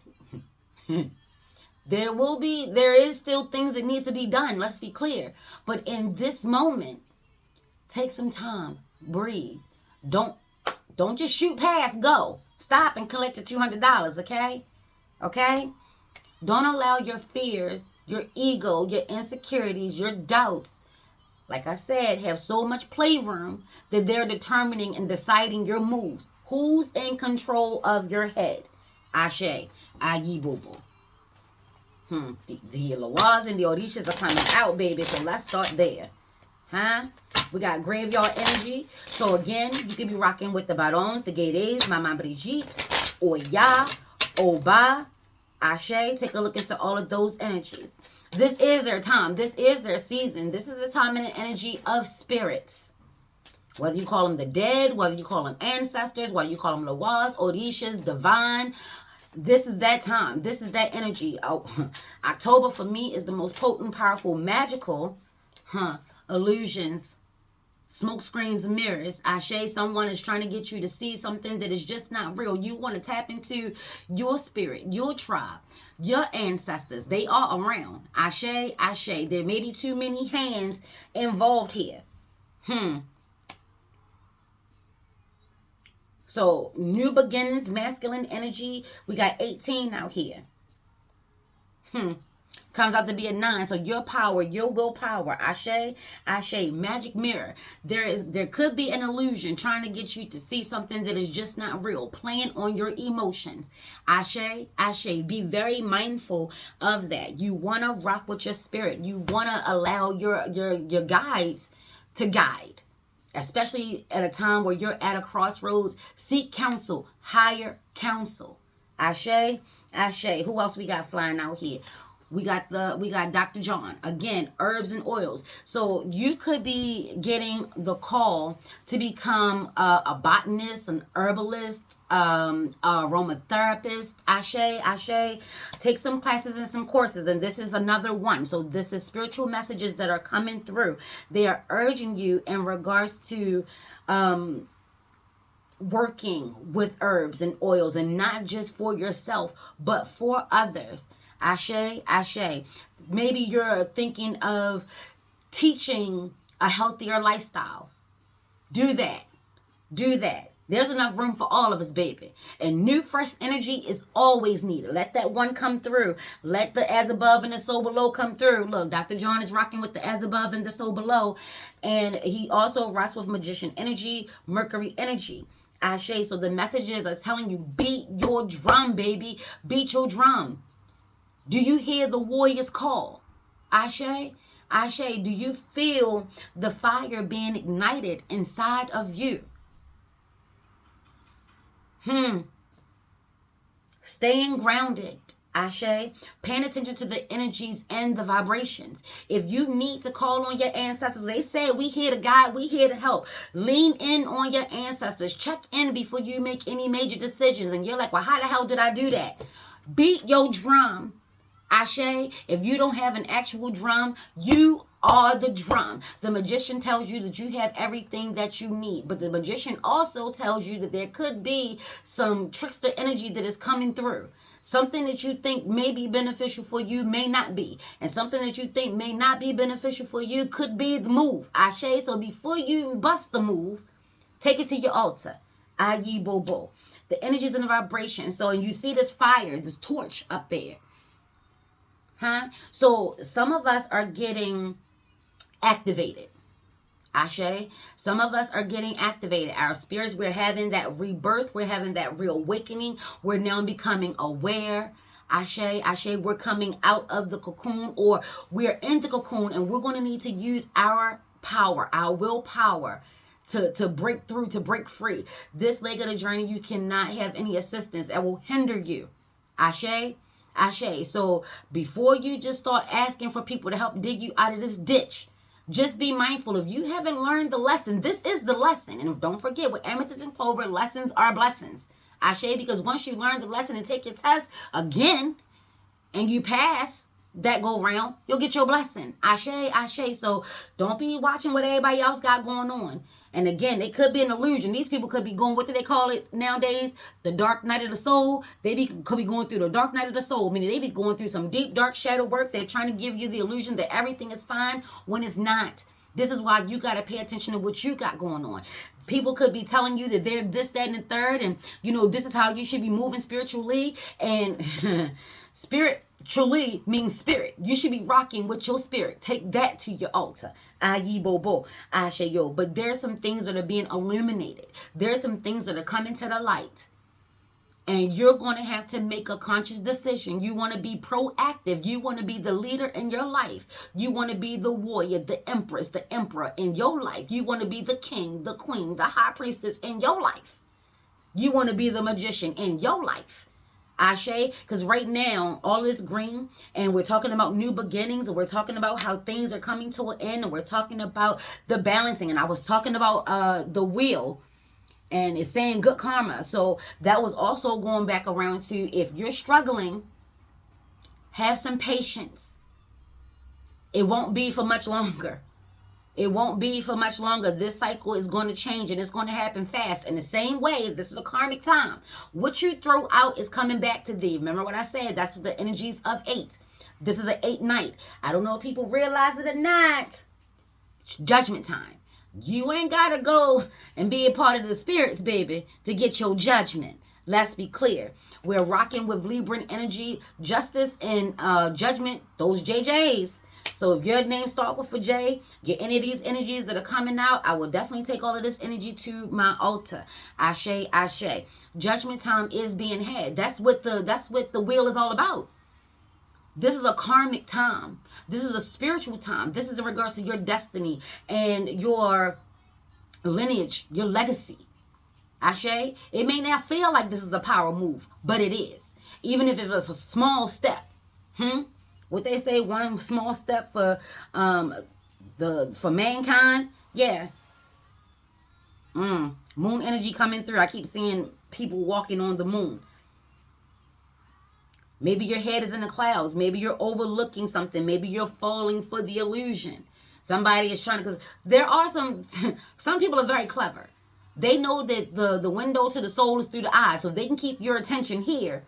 there is still things that needs to be done. Let's be clear. But in this moment, take some time. Breathe. Don't just shoot past. Go. Stop and collect your $200, okay? Okay? Don't allow your fears, your ego, your insecurities, your doubts, like I said, have so much playroom that they're determining and deciding your moves. Who's in control of your head? Ashe. Ayibobo. The Lawaz and the Orishas are coming out, baby. So let's start there. We got graveyard energy. So again, you could be rocking with the Barons, the Gades, Mama Brigitte, Oya, Oba, Ashe. Take a look into all of those energies. This is their time. This is their season. This is the time and the energy of spirits. Whether you call them the dead, whether you call them ancestors, whether you call them Lawaz, Orishas, divine, this is that time. This is that energy. October for me is the most potent, powerful, magical illusions, smoke screens, and mirrors. Ashe, someone is trying to get you to see something that is just not real. You want to tap into your spirit, your tribe, your ancestors. They are around. Ashe, Ashe. There may be too many hands involved here. So, new beginnings, masculine energy. We got 18 out here. Comes out to be a 9. So your power, your willpower, ashe, ashe, magic mirror. There could be an illusion trying to get you to see something that is just not real, playing on your emotions. Ashe, ashe. Be very mindful of that. You want to rock with your spirit. You want to allow your guides to guide, especially at a time where you're at a crossroads. Seek counsel, higher counsel. Ashe, ashe. Who else we got flying out here? We got Dr. John. Again, herbs and oils. So you could be getting the call to become a botanist, an herbalist, aromatherapist. Ashe, ashe. Take some classes and some courses, and this is another one. So this is spiritual messages that are coming through. They are urging you in regards to working with herbs and oils, and not just for yourself, but for others. Ashe, ashe. Maybe you're thinking of teaching a healthier lifestyle. Do that. Do that. There's enough room for all of us, baby. And new, fresh energy is always needed. Let that one come through. Let the as above and the so below come through. Look, Dr. John is rocking with the as above and the so below. And he also rocks with magician energy, Mercury energy. Ashe. So the messages are telling you, beat your drum, baby. Beat your drum. Do you hear the warrior's call? Ashe, ashe. Do you feel the fire being ignited inside of you? Staying grounded. Ashe. Paying attention to the energies and the vibrations. If you need to call on your ancestors, they say we here to guide, we here to help. Lean in on your ancestors. Check in before you make any major decisions. And you're like, well, how the hell did I do that? Beat your drum. Ashe, if you don't have an actual drum, you are the drum. The magician tells you that you have everything that you need. But the magician also tells you that there could be some trickster energy that is coming through. Something that you think may be beneficial for you may not be. And something that you think may not be beneficial for you could be the move. Ashe, so before you bust the move, take it to your altar. Aye, bobo. The energies and the vibrations. So you see this fire, this torch up there. So some of us are getting activated. Ashe. Some of us are getting activated. Our spirits, we're having that rebirth. We're having that reawakening. We're now becoming aware. Ashe, ashe. We're coming out of the cocoon, or we're in the cocoon, and we're going to need to use our power, our willpower to break through, to break free. This leg of the journey, you cannot have any assistance that will hinder you. Ashe. Ashe. So before you just start asking for people to help dig you out of this ditch, just be mindful. If you haven't learned the lesson, this is the lesson. And don't forget, with amethyst and clover, lessons are blessings. Ashe, because once you learn the lesson and take your test again, and you pass that go round, you'll get your blessing. Ashe, ashe. So don't be watching what everybody else got going on. And again, it could be an illusion. These people could be going, what do they call it nowadays? The dark night of the soul. Could be going through the dark night of the soul. Meaning they be going through some deep, dark shadow work. They're trying to give you the illusion that everything is fine when it's not. This is why you got to pay attention to what you got going on. People could be telling you that they're this, that, and the third. And, this is how you should be moving spiritually. And spiritually means spirit. You should be rocking with your spirit. Take that to your altar. Ayi bobo, ashe yo. But there's some things that are being illuminated. There's some things that are coming to the light. And you're going to have to make a conscious decision. You want to be proactive. You want to be the leader in your life. You want to be the warrior, the empress, the emperor in your life. You want to be the king, the queen, the high priestess in your life. You want to be the magician in your life. Ashe, because right now, all is green, and we're talking about new beginnings, and we're talking about how things are coming to an end, and we're talking about the balancing, and I was talking about the wheel, and it's saying good karma. So that was also going back around to, if you're struggling, have some patience. It won't be for much longer. It won't be for much longer. This cycle is going to change, and it's going to happen fast. In the same way, this is a karmic time. What you throw out is coming back to thee. Remember what I said? That's what the energies of 8. This is an 8 night. I don't know if people realize it or not. It's judgment time. You ain't got to go and be a part of the spirits, baby, to get your judgment. Let's be clear. We're rocking with Libran energy, justice, and judgment. Those JJs. So if your name start with a J, get any of these energies that are coming out, I will definitely take all of this energy to my altar. Ashe, ashe. Judgment time is being had. That's what the wheel is all about. This is a karmic time. This is a spiritual time. This is in regards to your destiny and your lineage, your legacy. Ashe, it may not feel like this is the power move, but it is. Even if it was a small step. What they say, one small step for mankind. Yeah. Moon energy coming through. I keep seeing people walking on the moon. Maybe your head is in the clouds. Maybe you're overlooking something. Maybe you're falling for the illusion. Somebody is trying to, because there are some people are very clever. They know that the window to the soul is through the eyes. So if they can keep your attention here,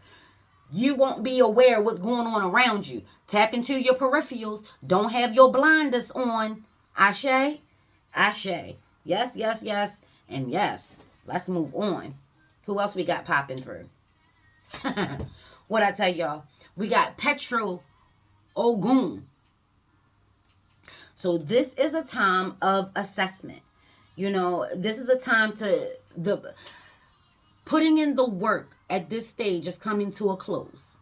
you won't be aware of what's going on around you. Tap into your peripherals. Don't have your blinders on. Ashe? Ashe. Yes, yes, yes, and yes. Let's move on. Who else we got popping through? What I tell y'all? We got Petro Ogun. So this is a time of assessment. You know, this is a time to putting in the work at this stage is coming to a close.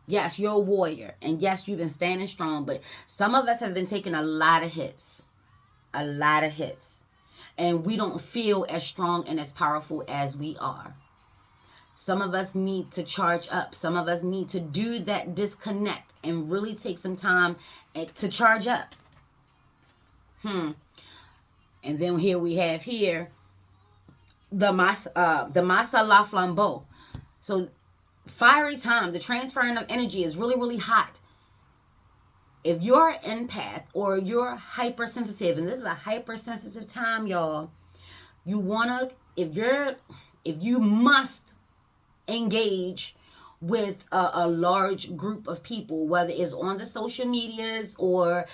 Yes, you're a warrior. And yes, you've been standing strong. But some of us have been taking a lot of hits. A lot of hits. And we don't feel as strong and as powerful as we are. Some of us need to charge up. Some of us need to do that disconnect and really take some time to charge up. And then here we have the Masa La Flambeau. So fiery time, the transferring of energy is really, really hot. If you're an empath or you're hypersensitive, and this is a hypersensitive time, y'all, you wanna, if you must engage with a large group of people, whether it's on the social medias or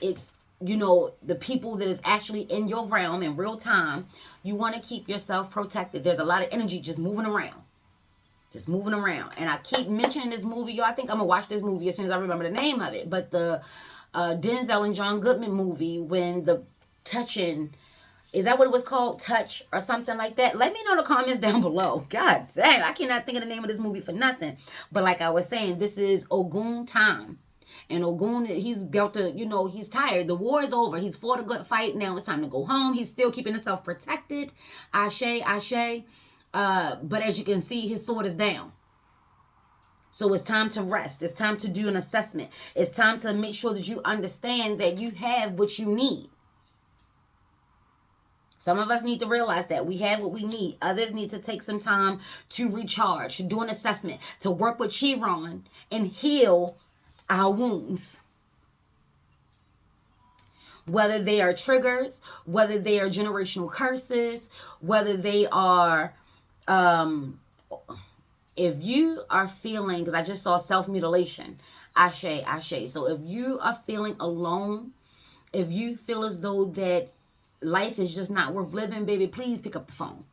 it's, you know, the people that is actually in your realm in real time, you want to keep yourself protected. There's a lot of energy just moving around. Just moving around. And I keep mentioning this movie, y'all. I think I'm going to watch this movie as soon as I remember the name of it. But the Denzel and John Goodman movie, when the touching, is that what it was called? Touch or something like that? Let me know in the comments down below. God damn, I cannot think of the name of this movie for nothing. But like I was saying, this is Ogun time. And Ogun, he's got to, you know, he's tired. The war is over. He's fought a good fight. Now it's time to go home. He's still keeping himself protected. Ashe, ashe. But as you can see, his sword is down. So it's time to rest. It's time to do an assessment. It's time to make sure that you understand that you have what you need. Some of us need to realize that we have what we need. Others need to take some time to recharge, to do an assessment, to work with Chiron and heal our wounds. Whether they are triggers, whether they are generational curses, whether they are, if you are feeling, because I just saw self-mutilation, ashe, ashe. So if you are feeling alone, if you feel as though that life is just not worth living, baby, please pick up the phone.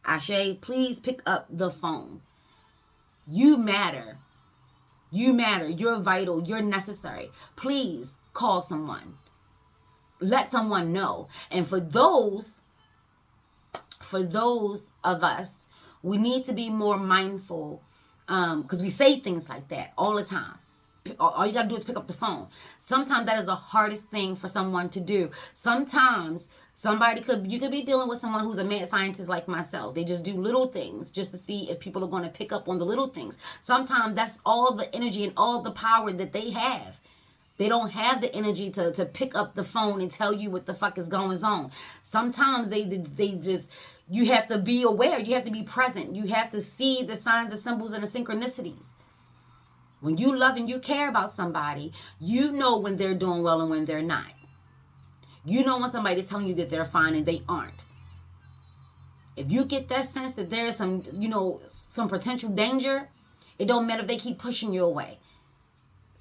Ashe, please pick up the phone. You matter. You matter. You're vital. You're necessary. Please call someone. Let someone know. And for those of us, we need to be more mindful, because we say things like that all the time. All you got to do is pick up the phone. Sometimes that is the hardest thing for someone to do. Sometimes you could be dealing with someone who's a mad scientist like myself. They just do little things just to see if people are going to pick up on the little things. Sometimes that's all the energy and all the power that they have. They don't have the energy to pick up the phone and tell you what the fuck is going on. Sometimes they just, you have to be aware. You have to be present. You have to see the signs, the symbols, and the synchronicities. When you love and you care about somebody, you know when they're doing well and when they're not. You know when somebody's telling you that they're fine and they aren't. If you get that sense that there is some potential danger, it don't matter if they keep pushing you away.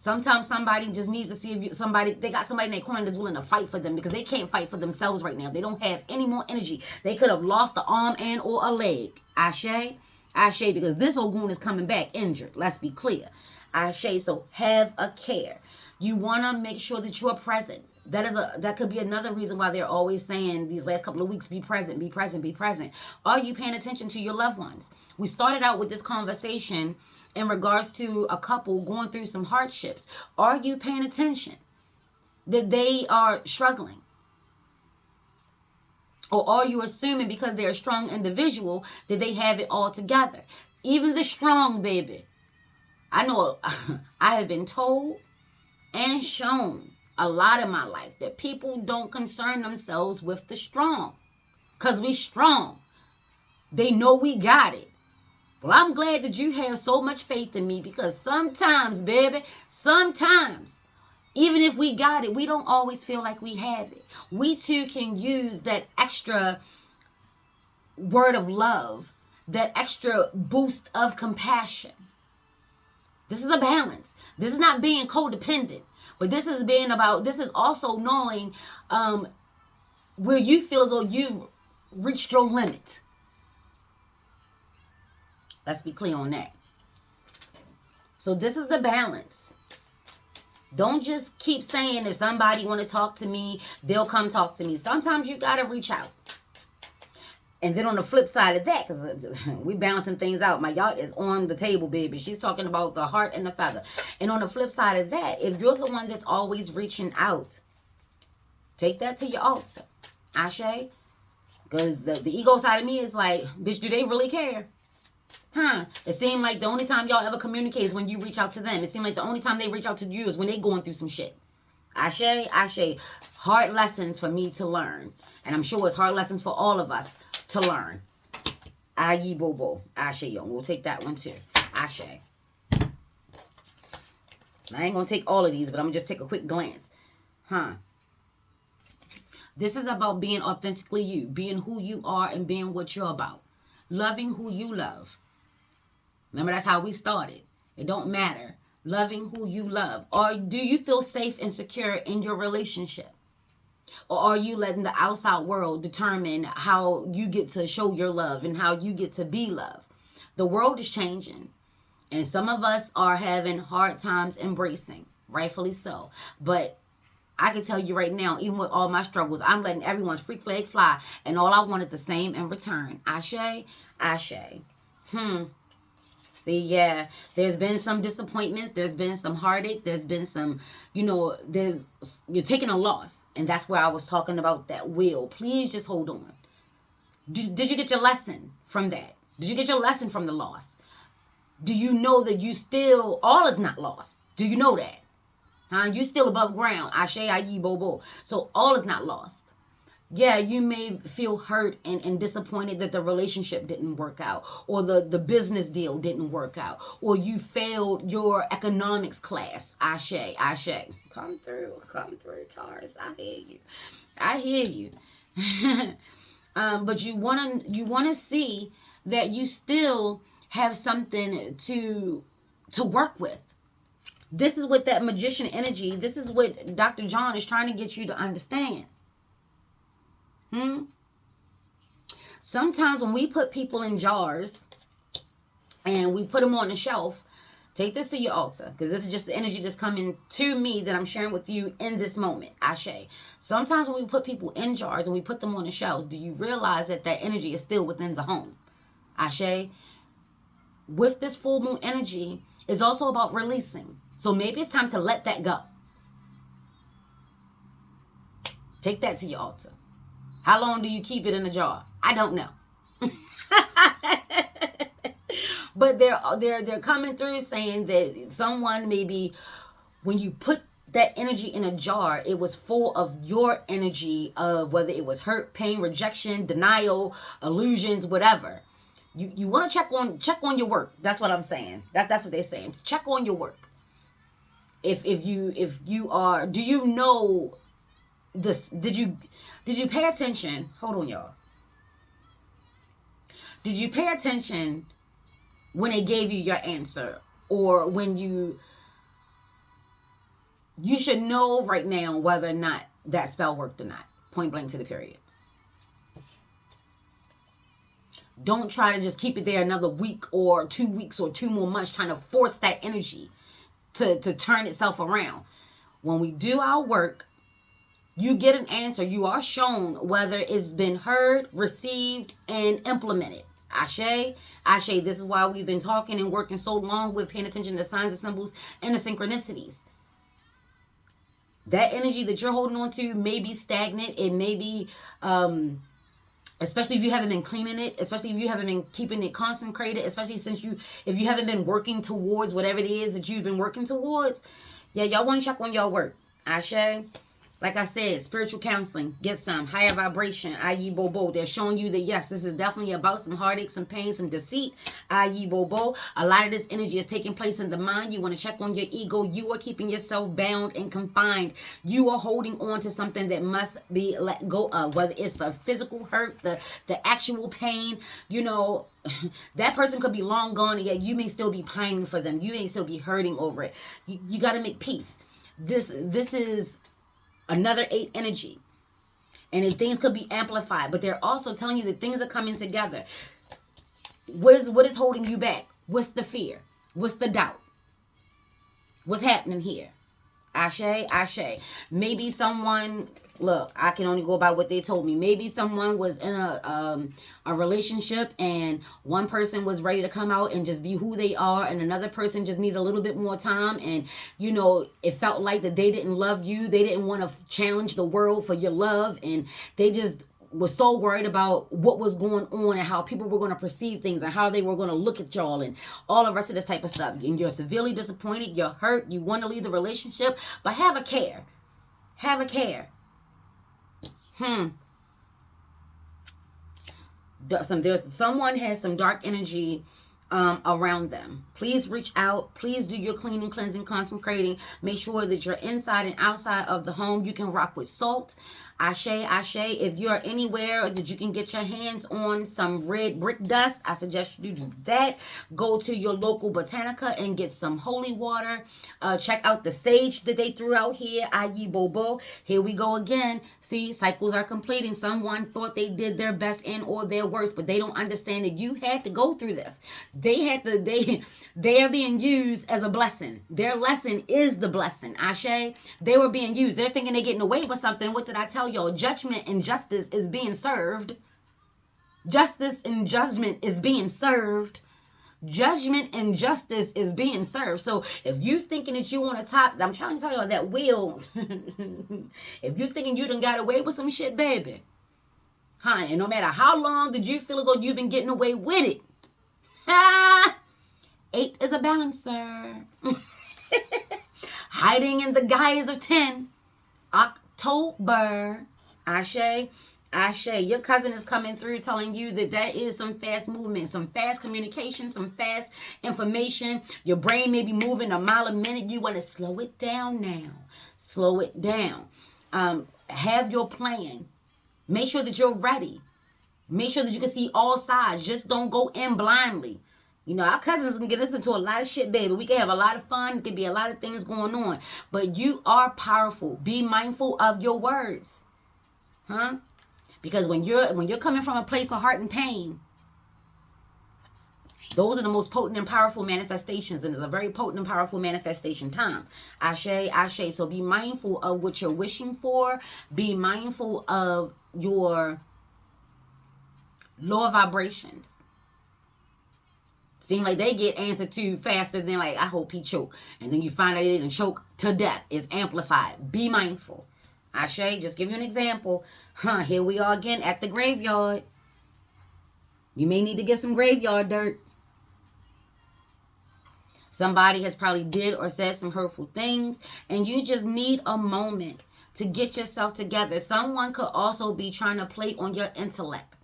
Sometimes somebody just needs to see if they got somebody in their corner that's willing to fight for them, because they can't fight for themselves right now. They don't have any more energy. They could have lost an arm and or a leg. Ashe, Ashe, because this Ogun is coming back injured. Let's be clear. Ashe, so have a care. You want to make sure that you are present. That could be another reason why they're always saying these last couple of weeks, be present, be present, be present. Are you paying attention to your loved ones? We started out with this conversation in regards to a couple going through some hardships. Are you paying attention that they are struggling? Or are you assuming because they're a strong individual that they have it all together? Even the strong, baby. I know I have been told and shown a lot in my life that people don't concern themselves with the strong. Because we strong. They know we got it. Well, I'm glad that you have so much faith in me, because sometimes, baby, sometimes, even if we got it, we don't always feel like we have it. We too can use that extra word of love, that extra boost of compassion. This is a balance. This is not being codependent, but this is also knowing where you feel as though you've reached your limit. Let's be clear on that. So this is the balance. Don't just keep saying if somebody want to talk to me, they'll come talk to me. Sometimes you got to reach out. And then on the flip side of that, because we balancing things out. My yacht is on the table, baby. She's talking about the heart and the feather. And on the flip side of that, if you're the one that's always reaching out, take that to your altar. Ashe. Because the ego side of me is like, bitch, do they really care? It seemed like the only time y'all ever communicate is when you reach out to them. It seemed like the only time they reach out to you is when they going through some shit. Ashe, Ashe. Hard lessons for me to learn. And I'm sure it's hard lessons for all of us to learn. Ayi bobo. Ashe, yo. We'll take that one too. Ashe. I ain't going to take all of these, but I'm going to just take a quick glance. This is about being authentically you. Being who you are and being what you're about. Loving who you love. Remember, that's how we started. It don't matter. Loving who you love. Or do you feel safe and secure in your relationship? Or are you letting the outside world determine how you get to show your love and how you get to be loved? The world is changing. And some of us are having hard times embracing. Rightfully so. But I can tell you right now, even with all my struggles, I'm letting everyone's freak flag fly. And all I want is the same in return. Ashe, Ashe. See, yeah, there's been some disappointments. There's been some heartache. There's been some, you're taking a loss. And that's where I was talking about that will. Please just hold on. Did you get your lesson from that? Did you get your lesson from the loss? Do you know that all is not lost? Do you know that? You still above ground. Ashe, ayi, bobo. So all is not lost. Yeah, you may feel hurt and disappointed that the relationship didn't work out, or the business deal didn't work out, or you failed your economics class. Ashe, Ashe. Come through, Taurus. I hear you. But you wanna see that you still have something to work with. This is what that magician energy. This is what Dr. John is trying to get you to understand. Sometimes when we put people in jars and we put them on the shelf, take this to your altar, because this is just the energy that's coming to me that I'm sharing with you in this moment. Ashe. Sometimes when we put people in jars and we put them on the shelves, do you realize that energy is still within the home? Ashe. With this full moon energy, it's also about releasing. So maybe it's time to let that go. Take that to your altar. How long do you keep it in a jar? I don't know. But they're coming through saying that someone, maybe when you put that energy in a jar, it was full of your energy of whether it was hurt, pain, rejection, denial, illusions, whatever. You want to check on your work. That's what I'm saying. That's what they're saying. Check on your work. If you are, do you know this? Did you pay attention? Hold on, y'all. Did you pay attention when they gave you your answer, or when you You should know right now whether or not that spell worked or not. Point blank to the period. Don't try to just keep it there another week or 2 weeks or 2 more months trying to force that energy to turn itself around. When we do our work, you get an answer. You are shown whether it's been heard, received, and implemented. Ashe, Ashe. This is why we've been talking and working so long with paying attention to signs and symbols and the synchronicities. That energy that you're holding on to may be stagnant. It may be, especially if you haven't been cleaning it, especially if you haven't been keeping it consecrated, especially if you haven't been working towards whatever it is that you've been working towards. Yeah, y'all want to check on your work. Ashe. Like I said, spiritual counseling, get some higher vibration, i.e. Bobo. They're showing you that, yes, this is definitely about some heartache, some pain, some deceit, i.e. Bobo. A lot of this energy is taking place in the mind. You want to check on your ego. You are keeping yourself bound and confined. You are holding on to something that must be let go of, whether it's the physical hurt, the actual pain. You know, that person could be long gone, and yet you may still be pining for them. You may still be hurting over it. You got to make peace. This is another 8 energy. And things could be amplified. But they're also telling you that things are coming together. What is holding you back? What's the fear? What's the doubt? What's happening here? Ashe, Ashe. Maybe someone, look, I can only go by what they told me. Maybe someone was in a relationship and one person was ready to come out and just be who they are, and another person just needed a little bit more time, and you know, it felt like that they didn't love you. They didn't want to challenge the world for your love, and they just was so worried about what was going on and how people were going to perceive things and how they were going to look at y'all and all the rest of this type of stuff. And you're severely disappointed, you're hurt, you want to leave the relationship, but have a care. Have a care. Someone has some dark energy around them. Please reach out. Please do your cleaning, cleansing, consecrating. Make sure that you're inside and outside of the home. You can rock with salt. Ashe, Ashe. If you're anywhere that you can get your hands on some red brick dust, I suggest you do that. Go to your local Botanica and get some holy water. Check out the sage that they threw out here, i.e. Bobo. Here we go again. See, cycles are completing. Someone thought they did their best and or their worst, but they don't understand that you had to go through this. They are being used as a blessing. Their lesson is the blessing. Ashe. They were being used. They're thinking they're getting away with something. What did I tell y'all? Judgment and justice is being served. Justice and judgment is being served. Judgment and justice is being served. So if you're thinking that you want to top, I'm trying to tell y'all that will. If you're thinking you done got away with some shit, baby, honey, no matter how long did you feel as though you've been getting away with it, 8 is a balancer. Hiding in the guise of 10. October. Ashe. Ashe. Your cousin is coming through telling you that there is some fast movement, some fast communication, some fast information. Your brain may be moving a mile a minute. You want to slow it down now. Slow it down. Have your plan. Make sure that you're ready. Make sure that you can see all sides. Just don't go in blindly. You know, our cousins can get us into a lot of shit, baby. We can have a lot of fun. There could be a lot of things going on. But you are powerful. Be mindful of your words. Because when you're coming from a place of heart and pain, those are the most potent and powerful manifestations. And it's a very potent and powerful manifestation time. Ashe, Ashe. So be mindful of what you're wishing for. Be mindful of your lower vibrations. Seem like they get answered to faster than like, I hope he choke. And then you find out they didn't choke to death. It's amplified. Be mindful. Ashe, just give you an example. Here we are again at the graveyard. You may need to get some graveyard dirt. Somebody has probably did or said some hurtful things. And you just need a moment to get yourself together. Someone could also be trying to play on your intellect.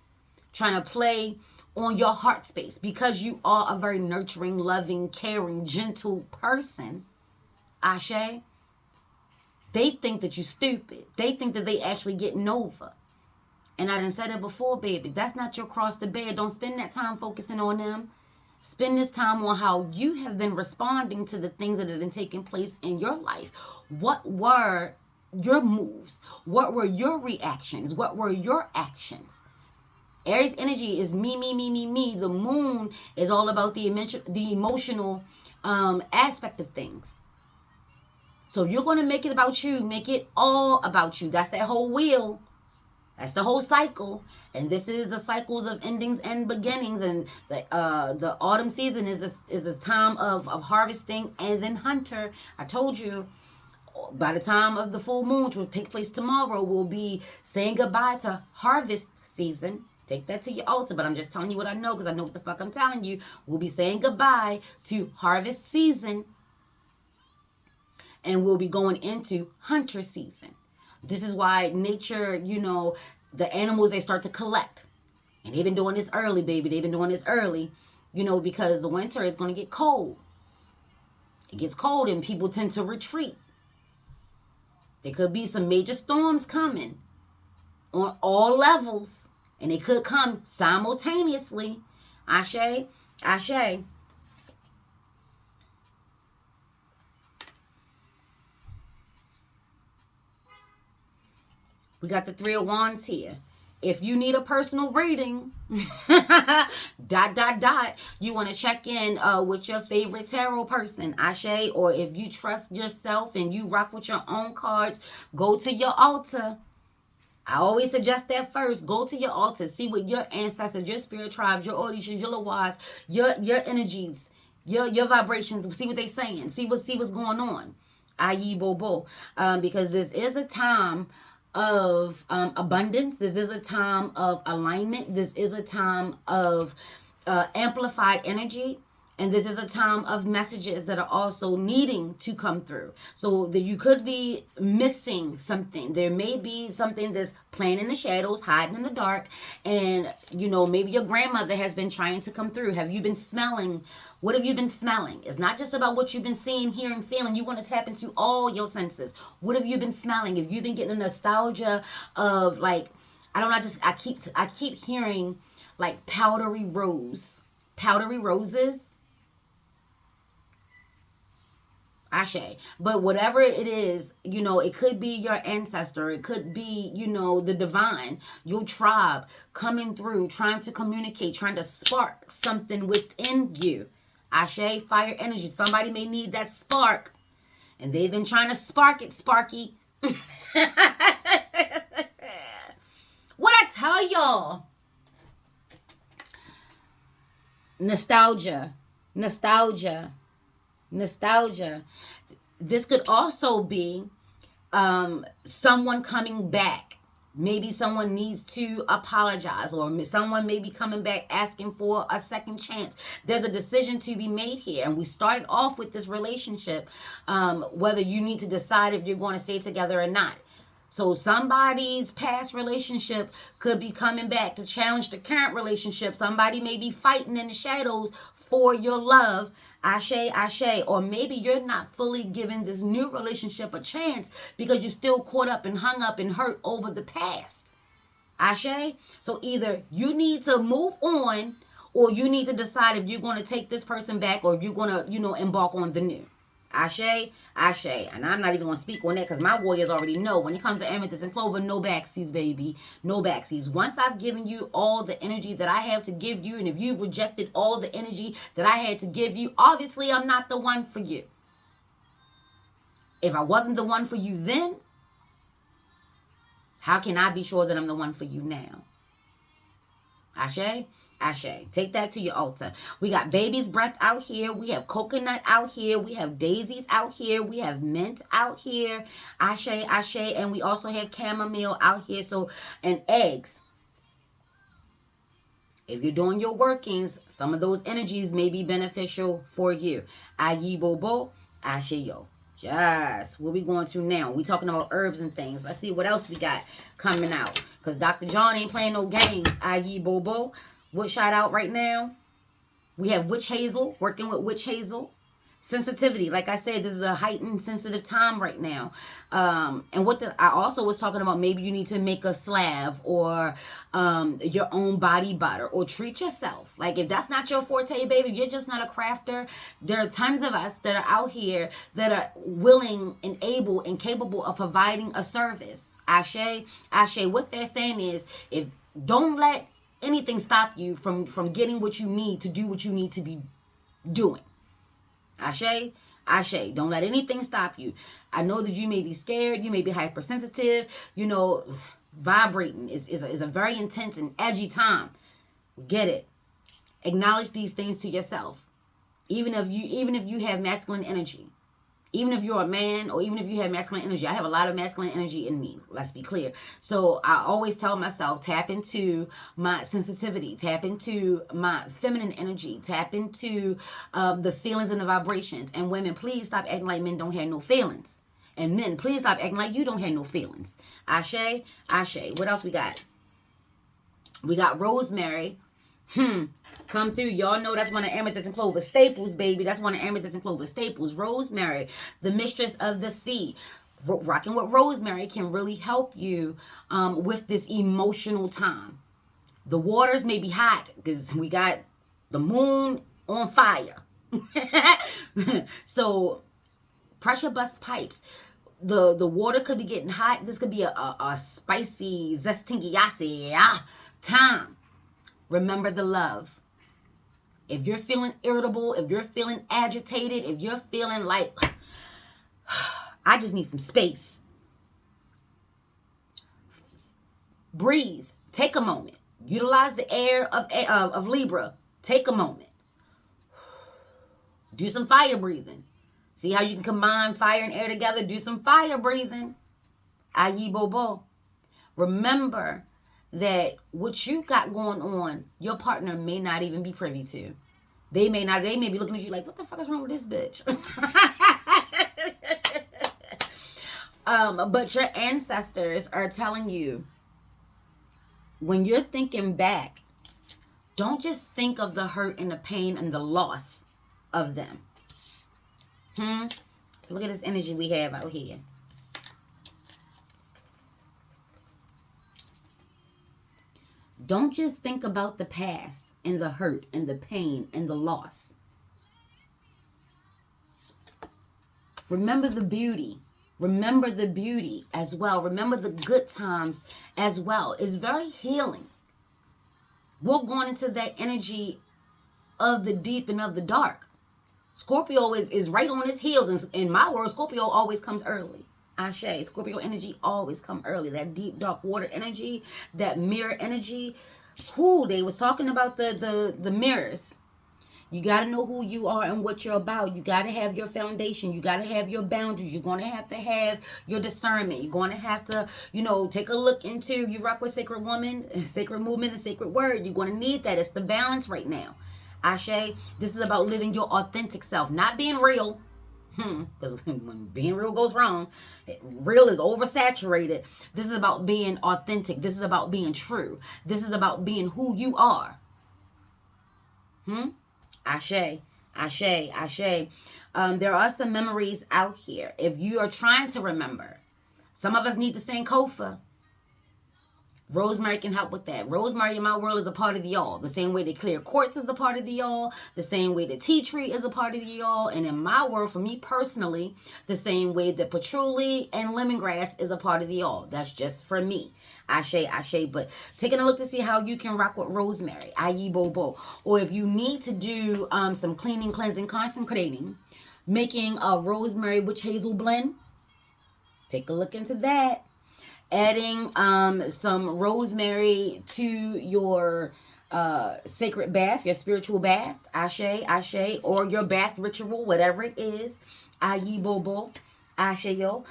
Trying to play on your heart space, because you are a very nurturing, loving, caring, gentle person. Ashe. They think that you're stupid. They think that they actually getting over. And I done said it before, baby. That's not your cross to bear. Don't spend that time focusing on them. Spend this time on how you have been responding to the things that have been taking place in your life. What were your moves? What were your reactions? What were your actions? Aries energy is me, me, me, me, me. The moon is all about the emotional aspect of things. So if you're going to make it about you, make it all about you. That's that whole wheel. That's the whole cycle. And this is the cycles of endings and beginnings. And the autumn season is a time of harvesting and then hunter. I told you, by the time of the full moon, which will take place tomorrow, we'll be saying goodbye to harvest season. Take that to your altar, but I'm just telling you what I know because I know what the fuck I'm telling you. We'll be saying goodbye to harvest season, and we'll be going into hunter season. This is why nature, the animals, they start to collect. And they've been doing this early, baby. They've been doing this early, because the winter is going to get cold. It gets cold and people tend to retreat. There could be some major storms coming on all levels. And they could come simultaneously. Ashe, ashe. We got the Three of Wands here. If you need a personal reading, ... you want to check in with your favorite tarot person, Ashe, or if you trust yourself and you rock with your own cards, go to your altar. I always suggest that first. Go to your altar. See what your ancestors, your spirit tribes, your Odishas, your Lawaz, your energies, your vibrations. See what they saying. See what's going on. Ayi Bobo. Because this is a time of abundance. This is a time of alignment. This is a time of amplified energy. And this is a time of messages that are also needing to come through. So that you could be missing something. There may be something that's playing in the shadows, hiding in the dark. And, maybe your grandmother has been trying to come through. Have you been smelling? What have you been smelling? It's not just about what you've been seeing, hearing, feeling. You want to tap into all your senses. What have you been smelling? If you've been getting a nostalgia of I keep hearing like powdery roses. Ashe. But whatever it is, it could be your ancestor. It could be, the divine, your tribe coming through, trying to communicate, trying to spark something within you. Ashe, fire energy. Somebody may need that spark. And they've been trying to spark it, Sparky. What I tell y'all? Nostalgia. This could also be someone coming back. Maybe someone needs to apologize, or someone may be coming back asking for a second chance. There's a decision to be made here. And we started off with this relationship, whether you need to decide if you're going to stay together or not. So somebody's past relationship could be coming back to challenge the current relationship. Somebody may be fighting in the shadows for your love. Ashe. Or maybe you're not fully giving this new relationship a chance because you're still caught up and hung up and hurt over the past. Ashe. So either you need to move on, or you need to decide if you're going to take this person back, or if you're going to, embark on the new. Ashe. And I'm not even going to speak on that because my warriors already know when it comes to amethyst and clover, no backsies, baby. No backsies. Once I've given you all the energy that I have to give you, and if you've rejected all the energy that I had to give you, obviously I'm not the one for you. If I wasn't the one for you then, how can I be sure that I'm the one for you now? Ashe. Take that to your altar. We got baby's breath out here. We have coconut out here. We have daisies out here. We have mint out here. Ashe. And we also have chamomile out here. So, and eggs. If you're doing your workings, some of those energies may be beneficial for you. Ayi Bobo, Ashe Yo. Yes. What we going to now? We talking about herbs and things. Let's see what else we got coming out. Because Dr. John ain't playing no games. Ayi Bobo. What shout out right now? We have witch hazel, working with witch hazel. sensitivity. Like I said, this is a heightened sensitive time right now. And I also was talking about, maybe you need to make a salve or your own body butter, or treat yourself. Like, if that's not your forte, baby, you're just not a crafter. There are tons of us that are out here that are willing and able and capable of providing a service. Ashe, Ashe. What they're saying is, if don't let anything stop you from getting what you need to do what you need to be doing. Ashe, Ashe. Don't let anything stop you. I know that you may be scared. You may be hypersensitive. You know, vibrating is a very intense and edgy time. Get it. Acknowledge these things to yourself. Even if you have masculine energy. Even if you're a man, or even if you have masculine energy. I have a lot of masculine energy in me. Let's be clear. So I always tell myself, tap into my sensitivity. Tap into my feminine energy. Tap into the feelings and the vibrations. And women, please stop acting like men don't have no feelings. And men, please stop acting like you don't have no feelings. Ashe, Ashe. What else we got? We got rosemary. Come through. Y'all know that's one of Amethyst and Clover staples, baby. That's one of Amethyst and Clover staples. Rosemary, the mistress of the sea. Rocking with rosemary can really help you with this emotional time. The waters may be hot because we got the moon on fire. So pressure bust pipes. The water could be getting hot. This could be a spicy, zestingy time. Remember the love. If you're feeling irritable, if you're feeling agitated, if you're feeling like, I just need some space, breathe. Take a moment. Utilize the air of Libra. Take a moment. Do some fire breathing. See how you can combine fire and air together? Do some fire breathing. Ayi bobo. Remember that what you got going on, your partner may not even be privy to. They may be looking at you like, what the fuck is wrong with this bitch? But your ancestors are telling you, when you're thinking back, don't just think of the hurt and the pain and the loss of them. Look at this energy we have out here. Don't just think about the past and the hurt and the pain and the loss. Remember the beauty. Remember the beauty as well. Remember the good times as well. It's very healing. We're going into that energy of the deep and of the dark. Scorpio is right on its heels. And in my world, Scorpio always comes early. Ashe. Scorpio energy always come early. That deep, dark water energy, that mirror energy. They was talking about the mirrors. You got to know who you are and what you're about. You got to have your foundation. You got to have your boundaries. You're going to have your discernment. You're going to have to, take a look into, you rock with Sacred Woman, Sacred Movement, and Sacred Word. You're going to need that. It's the balance right now. Ashe, this is about living your authentic self, not being real. Because when being real goes wrong, real is oversaturated. This is about being authentic. This is about being true. This is about being who you are. Ashe, Ashe, Ashe. There are some memories out here. If you are trying to remember, some of us need to sing Kofa. Rosemary can help with that. Rosemary in my world is a part of the y'all. The same way that clear quartz is a part of the y'all. The same way the tea tree is a part of the y'all. And in my world, for me personally, the same way that patchouli and lemongrass is a part of the y'all. That's just for me. Ashe, Ashe. But taking a look to see how you can rock with rosemary. Ayi bobo. Or if you need to do some cleaning, cleansing, consecrating, making a rosemary witch hazel blend, take a look into that. Adding some rosemary to your sacred bath, your spiritual bath, Ashe, Ashe, or your bath ritual, whatever it is, Ayi bobo, Ashe yo.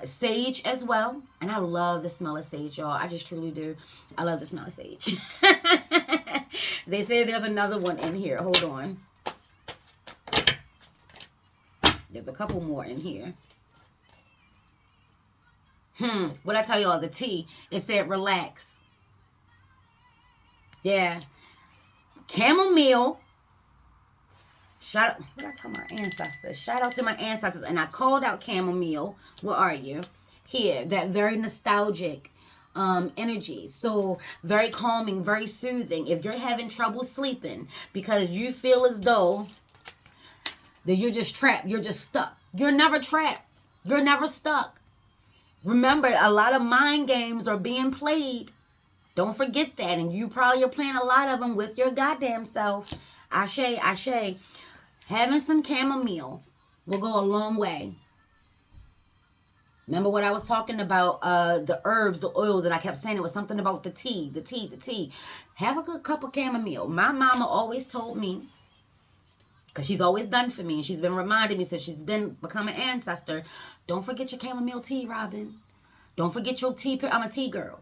Sage as well, and I love the smell of sage, y'all. I just truly do. I love the smell of sage. They say there's another one in here. Hold on. There's a couple more in here. What I tell y'all, the tea, it said relax. Yeah. Chamomile, Shout out, what did I tell my ancestors? Shout out to my ancestors. And I called out chamomile. Where are you? Here, that very nostalgic energy. So very calming, very soothing. If you're having trouble sleeping because you feel as though that you're just trapped, you're just stuck. You're never trapped. You're never stuck. Remember, a lot of mind games are being played. Don't forget that. And you probably are playing a lot of them with your goddamn self. Ashe, ashe. Having some chamomile will go a long way. Remember what I was talking about, the herbs, the oils, and I kept saying it was something about the tea. Have a good cup of chamomile. My mama always told me, because she's always done for me, and she's been reminding me since she's been become an ancestor, don't forget your chamomile tea, Robin. Don't forget your tea. I'm a tea girl.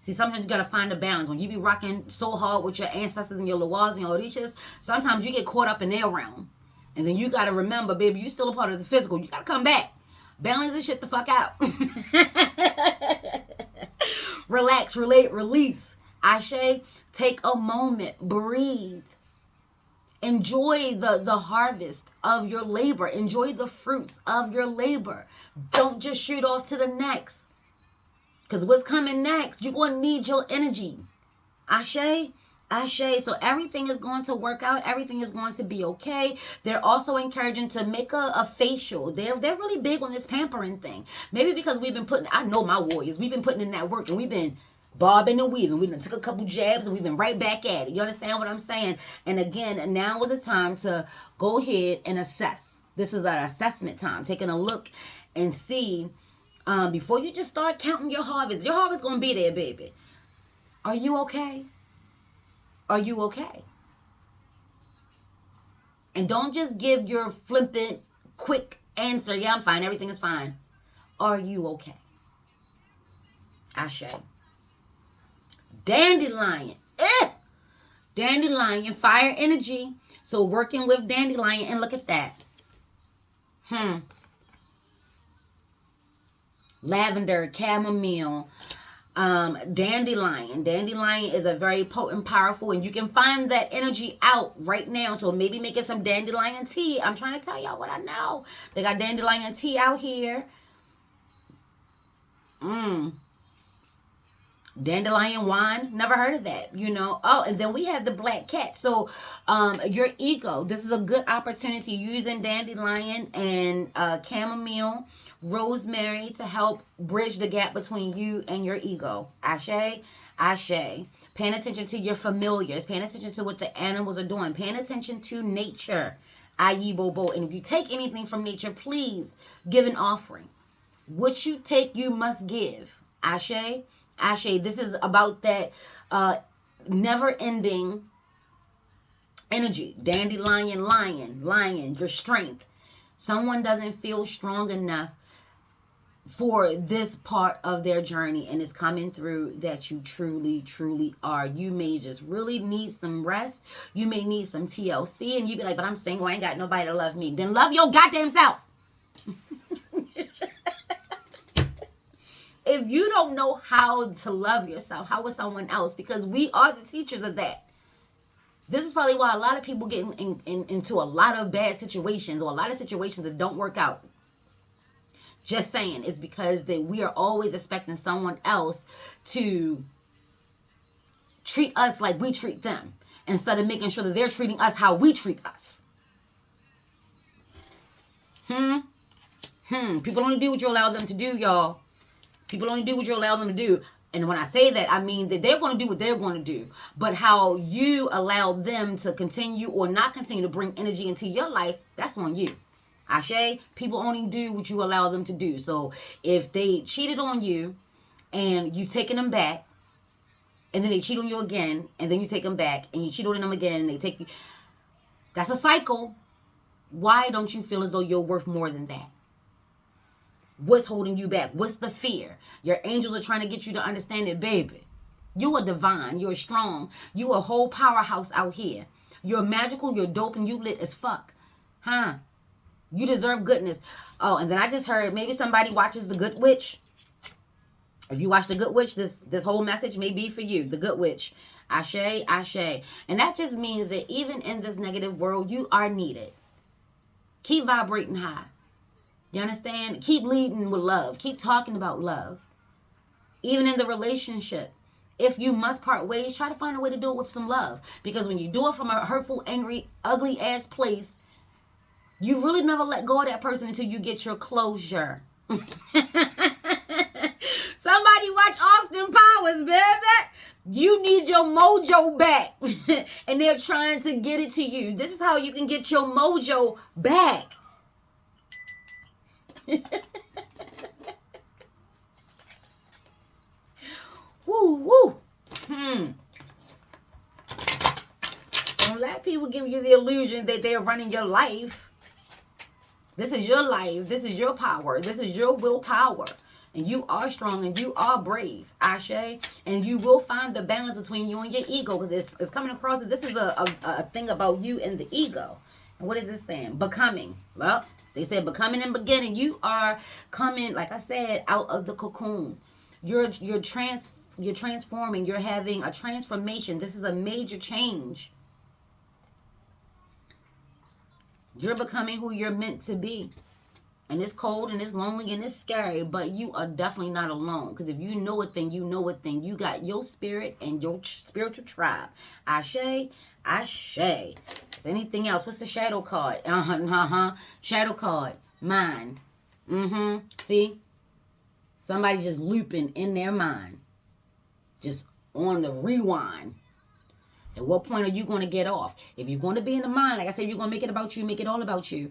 See, sometimes you got to find a balance. When you be rocking so hard with your ancestors and your Lawaz and your Orishas, sometimes you get caught up in their realm. And then you got to remember, baby, you still a part of the physical. You got to come back. Balance this shit the fuck out. Relax, relate, release. Ashe, take a moment, breathe. Enjoy the harvest of your labor. Enjoy the fruits of your labor. Don't just shoot off to the next. Because what's coming next, you're going to need your energy. Ashe, ashe. So everything is going to work out. Everything is going to be okay. They're also encouraging to make a facial. They're really big on this pampering thing. Maybe because we've been putting, I know my warriors, we've been putting in that work and we've been bobbing and weaving. We done took a couple jabs and we've been right back at it. You understand what I'm saying? And again, now is the time to go ahead and assess. This is an assessment time. Taking a look and see, before you just start counting your harvest. Your harvest going to be there, baby. Are you okay? Are you okay? And don't just give your flippant, quick answer. Yeah, I'm fine. Everything is fine. Are you okay? Ashe. Dandelion. Dandelion, fire energy. So working with dandelion, and look at that. Lavender, chamomile, dandelion. Dandelion is a very potent, powerful, and you can find that energy out right now. So maybe making some dandelion tea. I'm trying to tell y'all what I know. They got dandelion tea out here. Dandelion wine, never heard of that, you know. Oh, and then we have the black cat. So your ego, this is a good opportunity using dandelion and chamomile, rosemary to help bridge the gap between you and your ego. Ashe, ashe. Paying attention to your familiars, paying attention to what the animals are doing, paying attention to nature. Ayi bobo. And if you take anything from nature, please give an offering. What you take, you must give. Ashe, ashe. This is about that never-ending energy. Dandelion, lion, your strength. Someone doesn't feel strong enough for this part of their journey, and it's coming through that you truly, truly are. You may just really need some rest. You may need some TLC, and you be like, but I'm single. I ain't got nobody to love me. Then love your goddamn self. If you don't know how to love yourself, how is someone else? Because we are the teachers of that. This is probably why a lot of people get into a lot of bad situations, or a lot of situations that don't work out. Just saying, it's because that we are always expecting someone else to treat us like we treat them, instead of making sure that they're treating us how we treat us. People only do what you allow them to do, y'all. People only do what you allow them to do. And when I say that, I mean that they're going to do what they're going to do. But how you allow them to continue or not continue to bring energy into your life, that's on you. Ashe, people only do what you allow them to do. So if they cheated on you and you've taken them back, and then they cheat on you again, and then you take them back, and you cheat on them again, and they take you. That's a cycle. Why don't you feel as though you're worth more than that? What's holding you back? What's the fear? Your angels are trying to get you to understand it, baby. You are divine. You're strong. You a whole powerhouse out here. You're magical. You're dope, and you lit as fuck. You deserve goodness. Oh, and then I just heard maybe somebody watches The Good Witch. If you watch The Good Witch, this whole message may be for you. The Good Witch. Ashe, ashe. And that just means that even in this negative world, you are needed. Keep vibrating high. You understand? Keep leading with love. Keep talking about love. Even in the relationship, if you must part ways, try to find a way to do it with some love. Because when you do it from a hurtful, angry, ugly ass place, you really never let go of that person until you get your closure. Somebody watch Austin Powers, baby. You need your mojo back. And they're trying to get it to you. This is how you can get your mojo back. Woo, woo. Don't let people give you the illusion that they're running your life. This is your life. This is your power. This is your willpower. And you are strong and you are brave, Ashe. And you will find the balance between you and your ego, because it's coming across that this is a thing about you and the ego. And what is this saying? Becoming. Well, they said becoming and beginning. You are coming, like I said, out of the cocoon. You're transforming. You're having a transformation. This is a major change. You're becoming who you're meant to be. And it's cold and it's lonely and it's scary, but you are definitely not alone. Because if you know a thing, you know a thing. You got your spirit and your spiritual tribe. Ashe, ashe. Is anything else? What's the shadow card? Shadow card. Mind. See? Somebody just looping in their mind. Just on the rewind. At what point are you going to get off? If you're going to be in the mind, like I said, you're going to make it about you, make it all about you.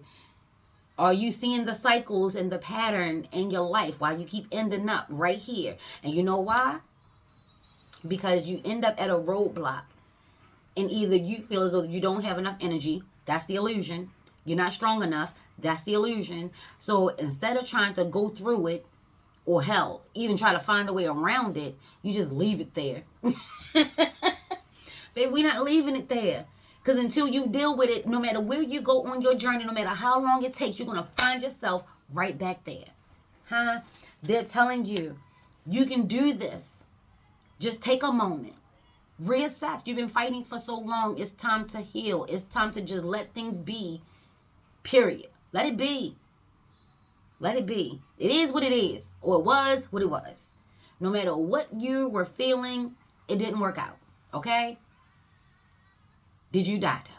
Are you seeing the cycles and the pattern in your life while you keep ending up right here? And you know why? Because you end up at a roadblock. And either you feel as though you don't have enough energy. That's the illusion. You're not strong enough. That's the illusion. So instead of trying to go through it, or hell, even try to find a way around it, you just leave it there. Baby, we're not leaving it there. Because until you deal with it, no matter where you go on your journey, no matter how long it takes, you're going to find yourself right back there. They're telling you, you can do this. Just take a moment. Reassess. You've been fighting for so long. It's time to heal. It's time to just let things be. Period. Let it be. Let it be. It is what it is. Or it was what it was. No matter what you were feeling, it didn't work out. Okay? Did you die though?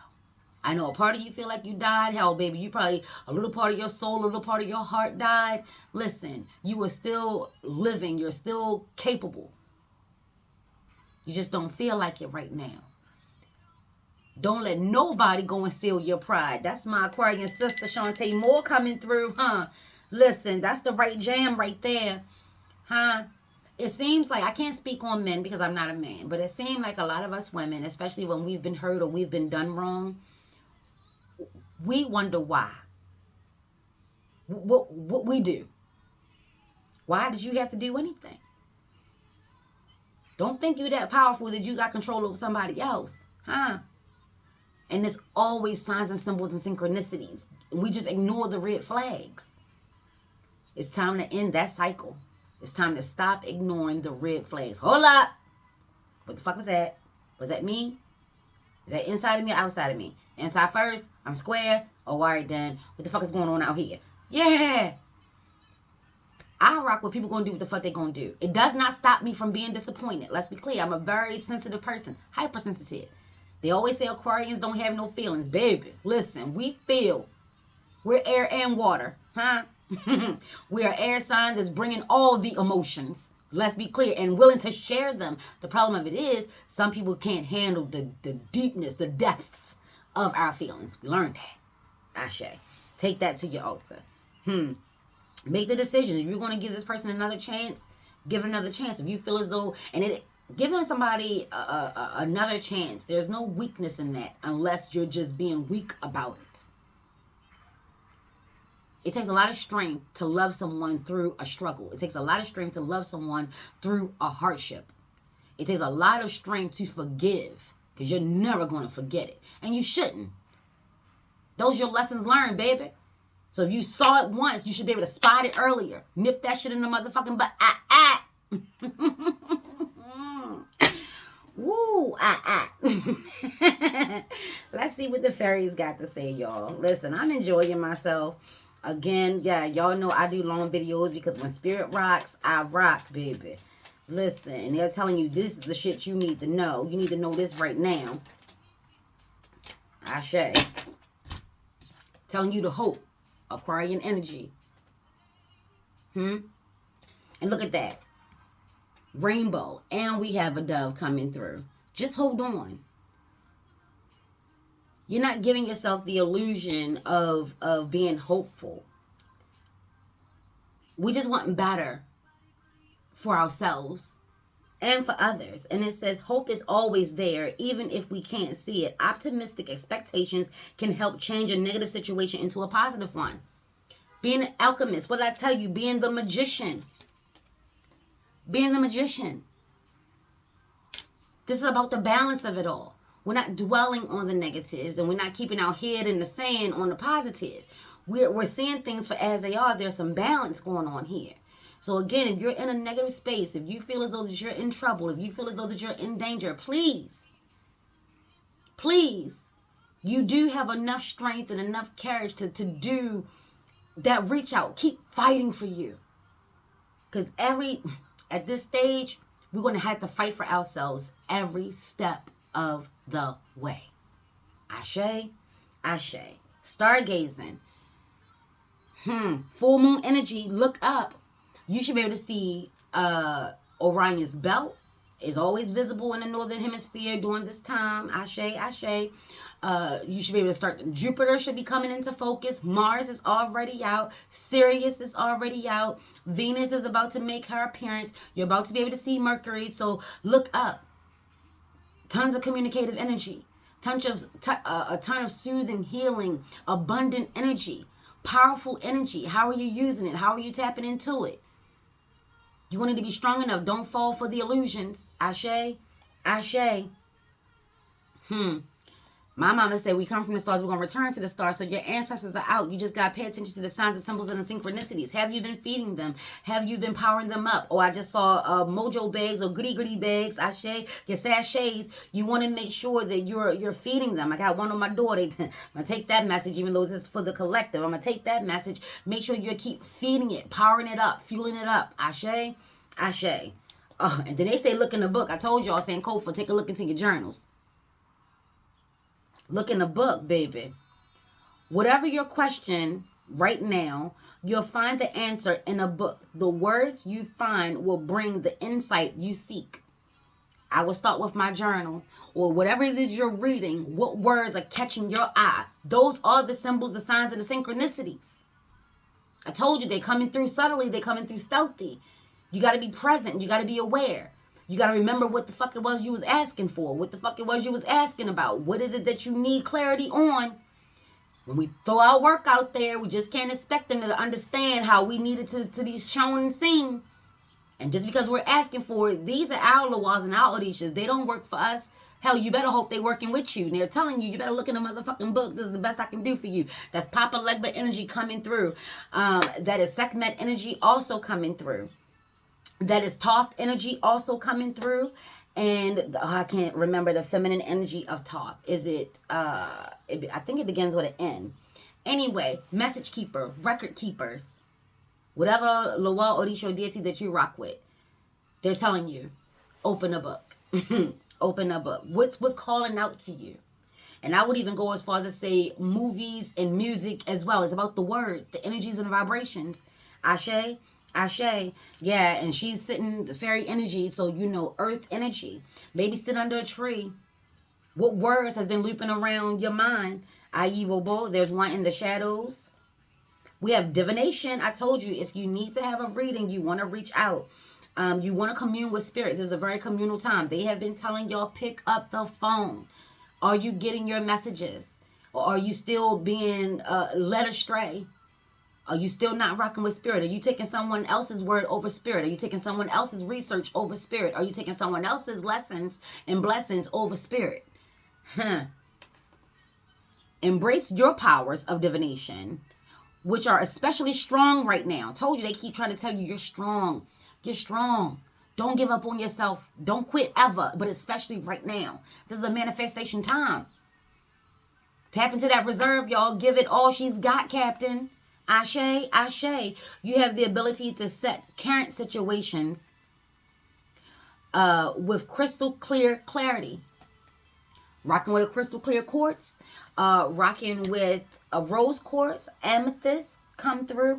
I know a part of you feel like you died. Hell, baby, you probably, a little part of your soul, a little part of your heart died. Listen, you are still living. You're still capable. You just don't feel like it right now. Don't let nobody go and steal your pride. That's my Aquarian sister, Shantae Moore, coming through, Listen, that's the right jam right there, It seems like, I can't speak on men because I'm not a man, but it seems like a lot of us women, especially when we've been hurt or we've been done wrong, we wonder why. What we do. Why did you have to do anything? Don't think you're that powerful that you got control over somebody else, And there's always signs and symbols and synchronicities. We just ignore the red flags. It's time to end that cycle. It's time to stop ignoring the red flags. Hold up. What the fuck was that? Was that me? Is that inside of me or outside of me? Inside first? I'm square? Oh, all right then. What the fuck is going on out here? Yeah. I rock what people going to do what the fuck they going to do. It does not stop me from being disappointed. Let's be clear. I'm a very sensitive person. Hypersensitive. They always say Aquarians don't have no feelings. Baby, listen, we feel. We're air and water. We are air sign that's bringing all the emotions. Let's be clear. And willing to share them. The problem of it is, some people can't handle the deepness, the depths of our feelings. We learned that. Ashe. Take that to your altar. Make the decision. If you're going to give this person another chance, give it another chance. If you feel as though, giving somebody another chance, there's no weakness in that unless you're just being weak about it. It takes a lot of strength to love someone through a struggle. It takes a lot of strength to love someone through a hardship. It takes a lot of strength to forgive, because you're never going to forget it. And you shouldn't. Those are your lessons learned, baby. So if you saw it once, you should be able to spot it earlier. Nip that shit in the motherfucking butt. Woo, Let's see what the fairies got to say, y'all. Listen, I'm enjoying myself. Again, yeah, y'all know I do long videos because when spirit rocks, I rock, baby. Listen, and they're telling you this is the shit you need to know. You need to know this right now. Ashe. Telling you to hope. Aquarian energy. And look at that. Rainbow. And we have a dove coming through. Just hold on. You're not giving yourself the illusion of being hopeful. We just want better for ourselves and for others. And it says hope is always there, even if we can't see it. Optimistic expectations can help change a negative situation into a positive one. Being an alchemist, what did I tell you? Being the magician. Being the magician. This is about the balance of it all. We're not dwelling on the negatives, and we're not keeping our head in the sand on the positive. We're seeing things for as they are. There's some balance going on here. So again, if you're in a negative space, if you feel as though that you're in trouble, if you feel as though that you're in danger, please, you do have enough strength and enough courage to do that. Reach out. Keep fighting for you. Because at this stage, we're going to have to fight for ourselves every step of the way. Ashe, ashe. Stargazing. Full moon energy. Look up. You should be able to see Orion's belt is always visible in the northern hemisphere during this time. Ashe, ashe. You should be able to start. Jupiter should be coming into focus. Mars is already out. Sirius is already out. Venus is about to make her appearance. You're about to be able to see Mercury. So look up. Tons of communicative energy. A ton of soothing, healing, abundant energy. Powerful energy. How are you using it? How are you tapping into it? You want it to be strong enough. Don't fall for the illusions. Ashe. Ashe. My mama said we come from the stars, we're going to return to the stars. So your ancestors are out. You just got to pay attention to the signs and symbols and the synchronicities. Have you been feeding them? Have you been powering them up? Oh, I just saw mojo bags or goody bags. Ashe, your sachets. You want to make sure that you're feeding them. I got one on my door. I'm going to take that message, even though this is for the collective. I'm going to take that message. Make sure you keep feeding it, powering it up, fueling it up. Ashe, ashe. Oh, and then they say look in the book. I told y'all, saying Kofa, take a look into your journals. Look in the book, baby. Whatever your question right now, you'll find the answer in a book. The words you find will bring the insight you seek. I will start with my journal or whatever it is you're reading. What words are catching your eye? Those are the symbols, the signs, and the synchronicities. I told you they're coming through subtly. They're coming through stealthy. You got to be present. You got to be aware. You got to remember what the fuck it was you was asking for. What the fuck it was you was asking about. What is it that you need clarity on? When we throw our work out there, we just can't expect them to understand how we need it to be shown and seen. And just because we're asking for it, these are our laws and our odishas. They don't work for us. Hell, you better hope they working with you. And they're telling you, you better look in the motherfucking book. This is the best I can do for you. That's Papa Legba energy coming through. That is Sekhmet energy also coming through. That is Thoth energy also coming through. And I can't remember the feminine energy of Thoth. Is it, I think it begins with an N. Anyway, message keeper, record keepers, whatever Loa, Orisha, deity that you rock with, they're telling you, open a book. Open a book. What's calling out to you? And I would even go as far as to say movies and music as well. It's about the words, the energies and the vibrations. Ashe. Ashe, yeah, and she's sitting the fairy energy, so you know earth energy. Maybe sit under a tree. What words have been looping around your mind? Ayiwobo, there's one in the shadows. We have divination. I told you, if you need to have a reading, you want to reach out. You want to commune with spirit. This is a very communal time. They have been telling y'all, pick up the phone. Are you getting your messages? Or are you still being led astray? Are you still not rocking with spirit? Are you taking someone else's word over spirit? Are you taking someone else's research over spirit? Are you taking someone else's lessons and blessings over spirit? Embrace your powers of divination, which are especially strong right now. I told you, they keep trying to tell you you're strong. You're strong. Don't give up on yourself. Don't quit ever, but especially right now. This is a manifestation time. Tap into that reserve, y'all. Give it all she's got, Captain. Ashe, ashe. You have the ability to set current situations with crystal clear clarity. Rocking with a crystal clear quartz. Rocking with a rose quartz, amethyst. Come through.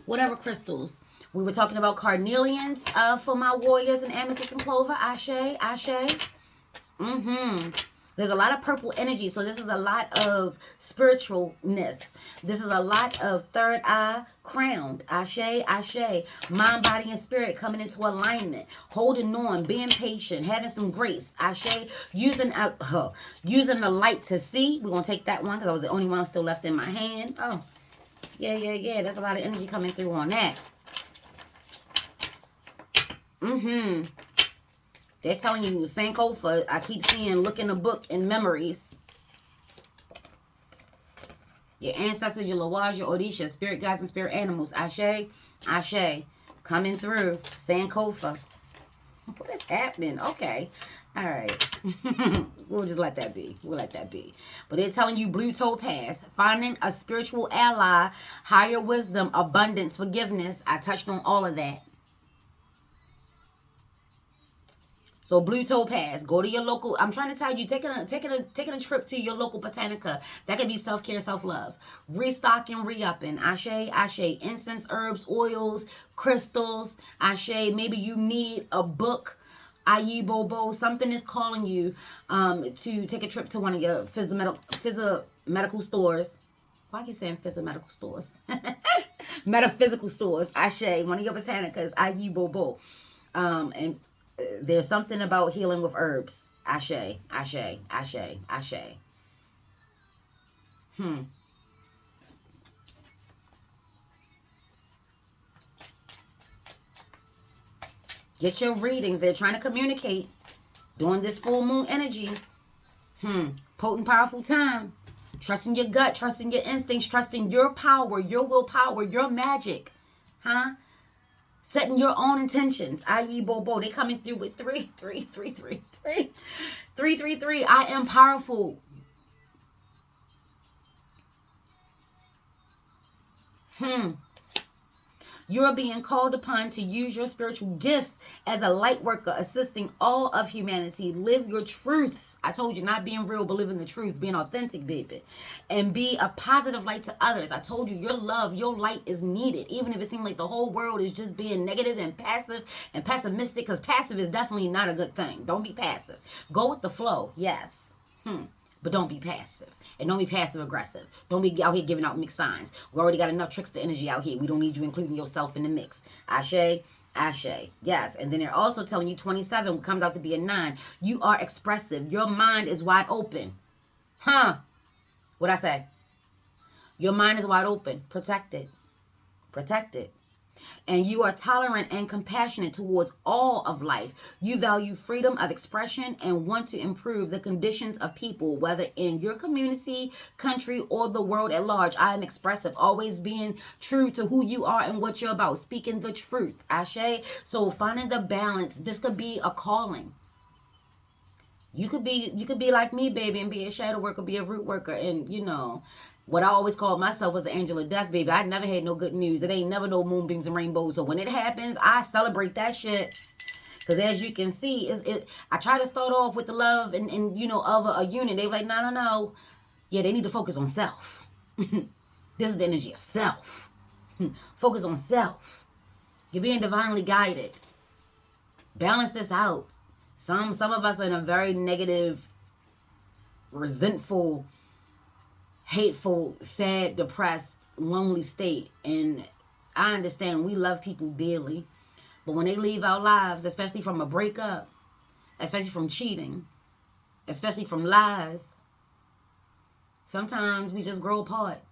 Whatever crystals. We were talking about carnelians for my warriors and amethyst and clover. Ashe, ashe. There's a lot of purple energy, so this is a lot of spiritualness. This is a lot of third eye crowned. Ashe, ashe. Mind, body, and spirit coming into alignment. Holding on, being patient, having some grace. Ashe. Using the light to see. We're going to take that one because that was the only one still left in my hand. Oh, yeah. There's a lot of energy coming through on that. They're telling you, Sankofa, I keep seeing, look in the book in memories. Your ancestors, your Lawaj, your Odisha, spirit guides and spirit animals. Ashe, ashe. Coming through. Sankofa. What is happening? Okay. All right. We'll just let that be. But they're telling you blue topaz, finding a spiritual ally, higher wisdom, abundance, forgiveness. I touched on all of that. So blue topaz, go to your local. I'm trying to tell you, taking a trip to your local botanica. That could be self-care, self-love. Restocking, re-upping. Ashe, ashe. Incense, herbs, oils, crystals. Ashe. Maybe you need a book. Ayi Bobo. Something is calling you to take a trip to one of your medical stores. Why are you saying medical stores? Metaphysical stores. Ashe. One of your botanicas. Ayi Bobo. And there's something about healing with herbs. Ashe, ashe, ashe, ashe. Get your readings. They're trying to communicate during this full moon energy. Potent, powerful time. Trusting your gut, trusting your instincts, trusting your power, your willpower, your magic. Setting your own intentions. Ayi Bobo. They coming through with 3, 3, 3, 3, 3. 3, 3, 3. I am powerful. You are being called upon to use your spiritual gifts as a light worker, assisting all of humanity. Live your truths. I told you, not being real, but living the truth, being authentic, baby. And be a positive light to others. I told you, your love, your light is needed. Even if it seems like the whole world is just being negative and passive and pessimistic, because passive is definitely not a good thing. Don't be passive. Go with the flow, yes. But don't be passive. And don't be passive aggressive. Don't be out here giving out mixed signs. We already got enough trickster energy out here. We don't need you including yourself in the mix. Ashe, ashe. Yes. And then they're also telling you 27 comes out to be a 9. You are expressive. Your mind is wide open. What'd I say? Your mind is wide open. Protect it. Protect it. And you are tolerant and compassionate towards all of life. You value freedom of expression and want to improve the conditions of people, whether in your community, country, or the world at large. I am expressive, always being true to who you are and what you're about, speaking the truth. Ashe. So finding the balance. This could be a calling. You could be like me, baby, and be a shadow worker, be a root worker, and what I always called myself was the angel of death, baby. I never had no good news. It ain't never no moonbeams and rainbows. So when it happens, I celebrate that shit. Because as you can see, I try to start off with the love and of a unit. They were like, no. Yeah, they need to focus on self. This is the energy of self. Focus on self. You're being divinely guided. Balance this out. Some of us are in a very negative, resentful, hateful, sad, depressed, lonely state. And I understand we love people dearly. But when they leave our lives, especially from a breakup, especially from cheating, especially from lies, sometimes we just grow apart.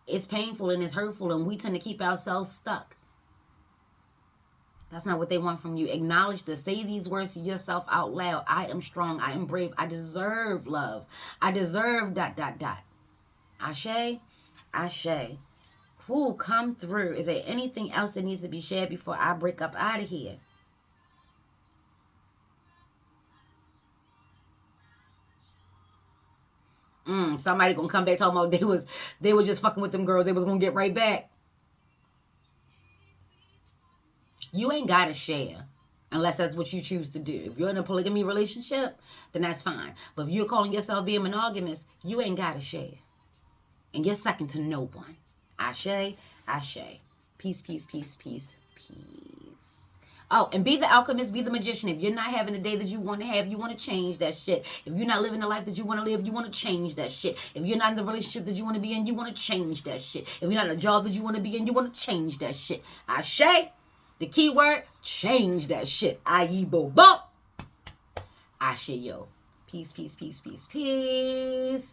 It's painful and it's hurtful, and we tend to keep ourselves stuck. That's not what they want from you. Acknowledge this. Say these words to yourself out loud. I am strong. I am brave. I deserve love. I deserve ... Ashe, ashe. Who come through? Is there anything else that needs to be shared before I break up out of here? Somebody gonna come back talking about they were just fucking with them girls. They was gonna get right back. You ain't gotta share unless that's what you choose to do. If you're in a polygamy relationship, then that's fine. But if you're calling yourself being monogamous, you ain't gotta share. And you're second to no one. Ashe, ashe. Peace, peace, peace, peace, peace. Oh, and be the alchemist, be the magician. If you're not having the day that you want to have, you want to change that shit. If you're not living the life that you want to live, you want to change that shit. If you're not in the relationship that you want to be in, you want to change that shit. If you're not in a job that you want to be in, you want to change that shit. Ashe. The key word, change that shit. I.e. bo. Ashe yo. Peace, peace, peace, peace, peace.